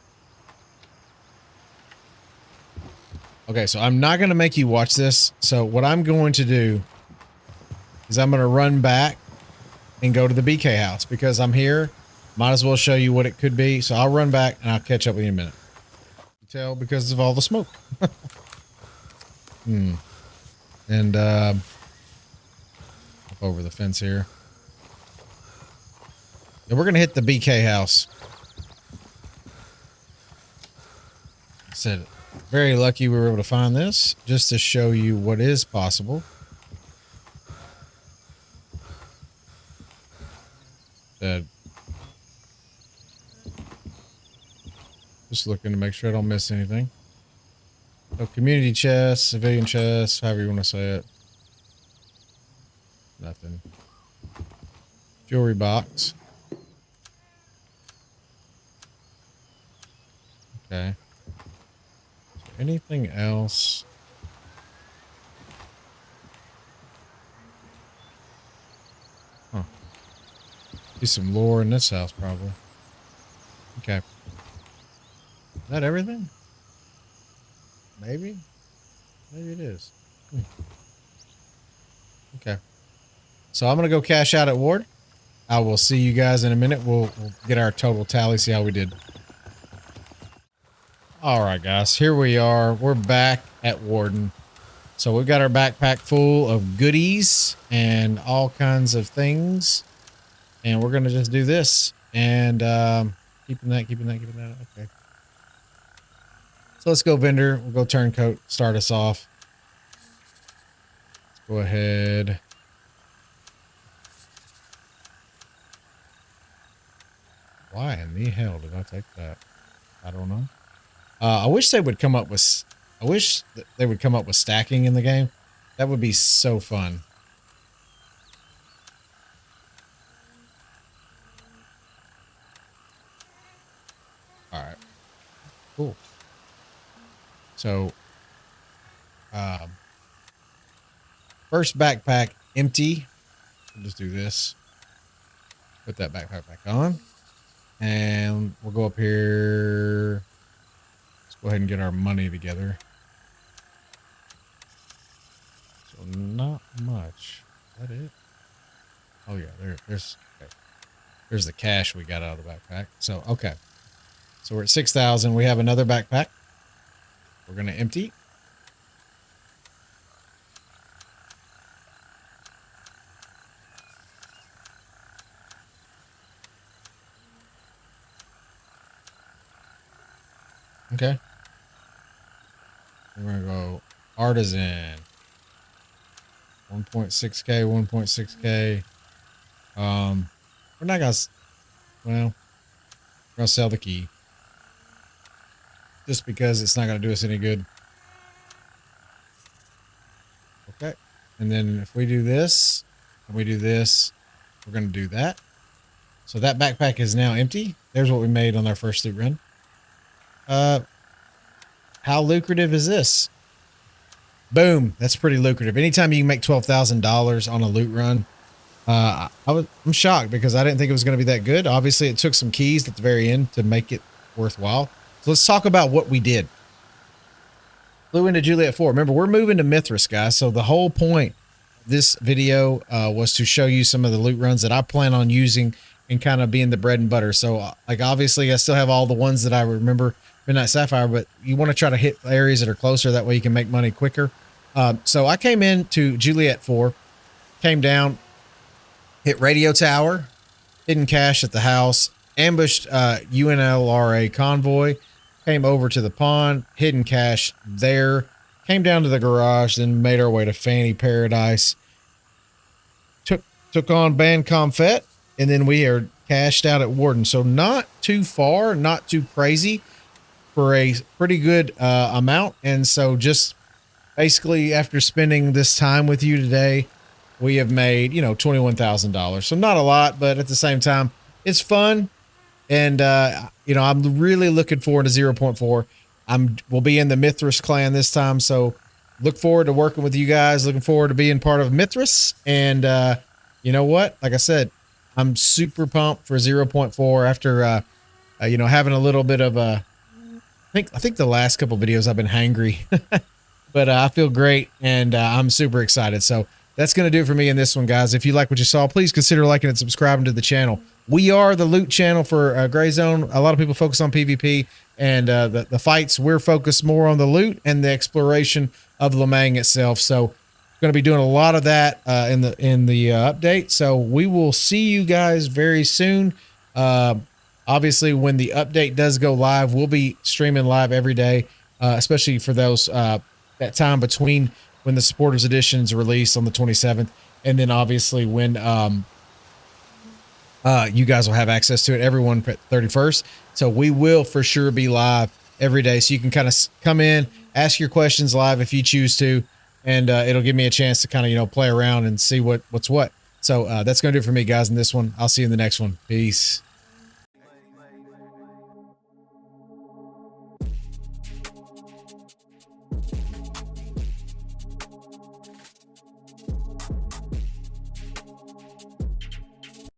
Okay, so I'm not going to make you watch this. So what I'm going to do is I'm going to run back and go to the BK house because I'm here. Might as well show you what it could be. So I'll run back and I'll catch up with you in a minute. You tell because of all the smoke. And up over the fence here. And we're going to hit the BK house. I said, very lucky we were able to find this just to show you what is possible. Just looking to make sure I don't miss anything. So community chest, civilian chest, however you want to say it. Nothing. Jewelry box. Okay. So anything else? Huh. Be some lore in this house, probably. Okay. Is that everything? Maybe? Maybe it is. Okay. So I'm going to go cash out at Ward. I will see you guys in a minute. We'll get our total tally, see how we did. All right, guys. Here we are. We're back at Warden. So we've got our backpack full of goodies and all kinds of things. And we're going to just do this. And keeping that. Okay. So let's go vendor. We'll go turncoat. Start us off. Let's go ahead. Why in the hell did I take that? I don't know. I wish they would come up with. I wish they would come up with stacking in the game. That would be so fun. All right. Cool. So, first backpack empty. We'll just do this. Put that backpack back on. And we'll go up here. Let's go ahead and get our money together. So not much. Is that it? Oh yeah, there's the cash we got out of the backpack. So okay. So we're at 6,000. We have another backpack. We're gonna empty. Okay. We're going to go artisan. 1.6K, 1.6K. We're not going to, well, we're going to sell the key. Just because it's not going to do us any good. Okay. And then if we do this, and we do this, we're going to do that. So that backpack is now empty. There's what we made on our first loot run. How lucrative is this? Boom. That's pretty lucrative. Anytime you can make $12,000 on a loot run, I'm shocked because I didn't think it was going to be that good. Obviously, it took some keys at the very end to make it worthwhile. So let's talk about what we did. Flew into Juliet 4. Remember, we're moving to Mithras, guys. So the whole point of this video was to show you some of the loot runs that I plan on using and kind of being the bread and butter. So, like, obviously, I still have all the ones that I remember Midnight Sapphire, but you want to try to hit areas that are closer. That way you can make money quicker. So I came into Juliet 4, came down, hit Radio Tower, hidden cache at the house, ambushed UNLRA convoy, came over to the pond, hidden cache there, came down to the garage, then made our way to Fanny Paradise, took on Band Confet, and then we are cashed out at Warden. So not too far, not too crazy for a pretty good amount. And so just basically after spending this time with you today, we have made, you know, $21,000. So not a lot, but at the same time, it's fun. And, you know, I'm really looking forward to 0.4. We'll be in the Mithras clan this time. So look forward to working with you guys. Looking forward to being part of Mithras. And you know what? Like I said, I'm super pumped for 0.4 after having a little bit of a. I think the last couple videos I've been hangry, but I feel great and I'm super excited. So that's going to do it for me in this one, guys. If you like what you saw, please consider liking and subscribing to the channel. We are the loot channel for Gray Zone. A lot of people focus on PvP and the fights. We're focused more on the loot and the exploration of Lemang itself. So going to be doing a lot of that in the update. So we will see you guys very soon. Obviously, when the update does go live, we'll be streaming live every day, especially for those that time between when the supporters edition is released on the 27th, and then obviously when you guys will have access to it, everyone at 31st. So we will for sure be live every day, so you can kind of come in, ask your questions live if you choose to, and it'll give me a chance to kind of play around and see what's what. So that's gonna do it for me, guys, in this one. I'll see you in the next one. Peace.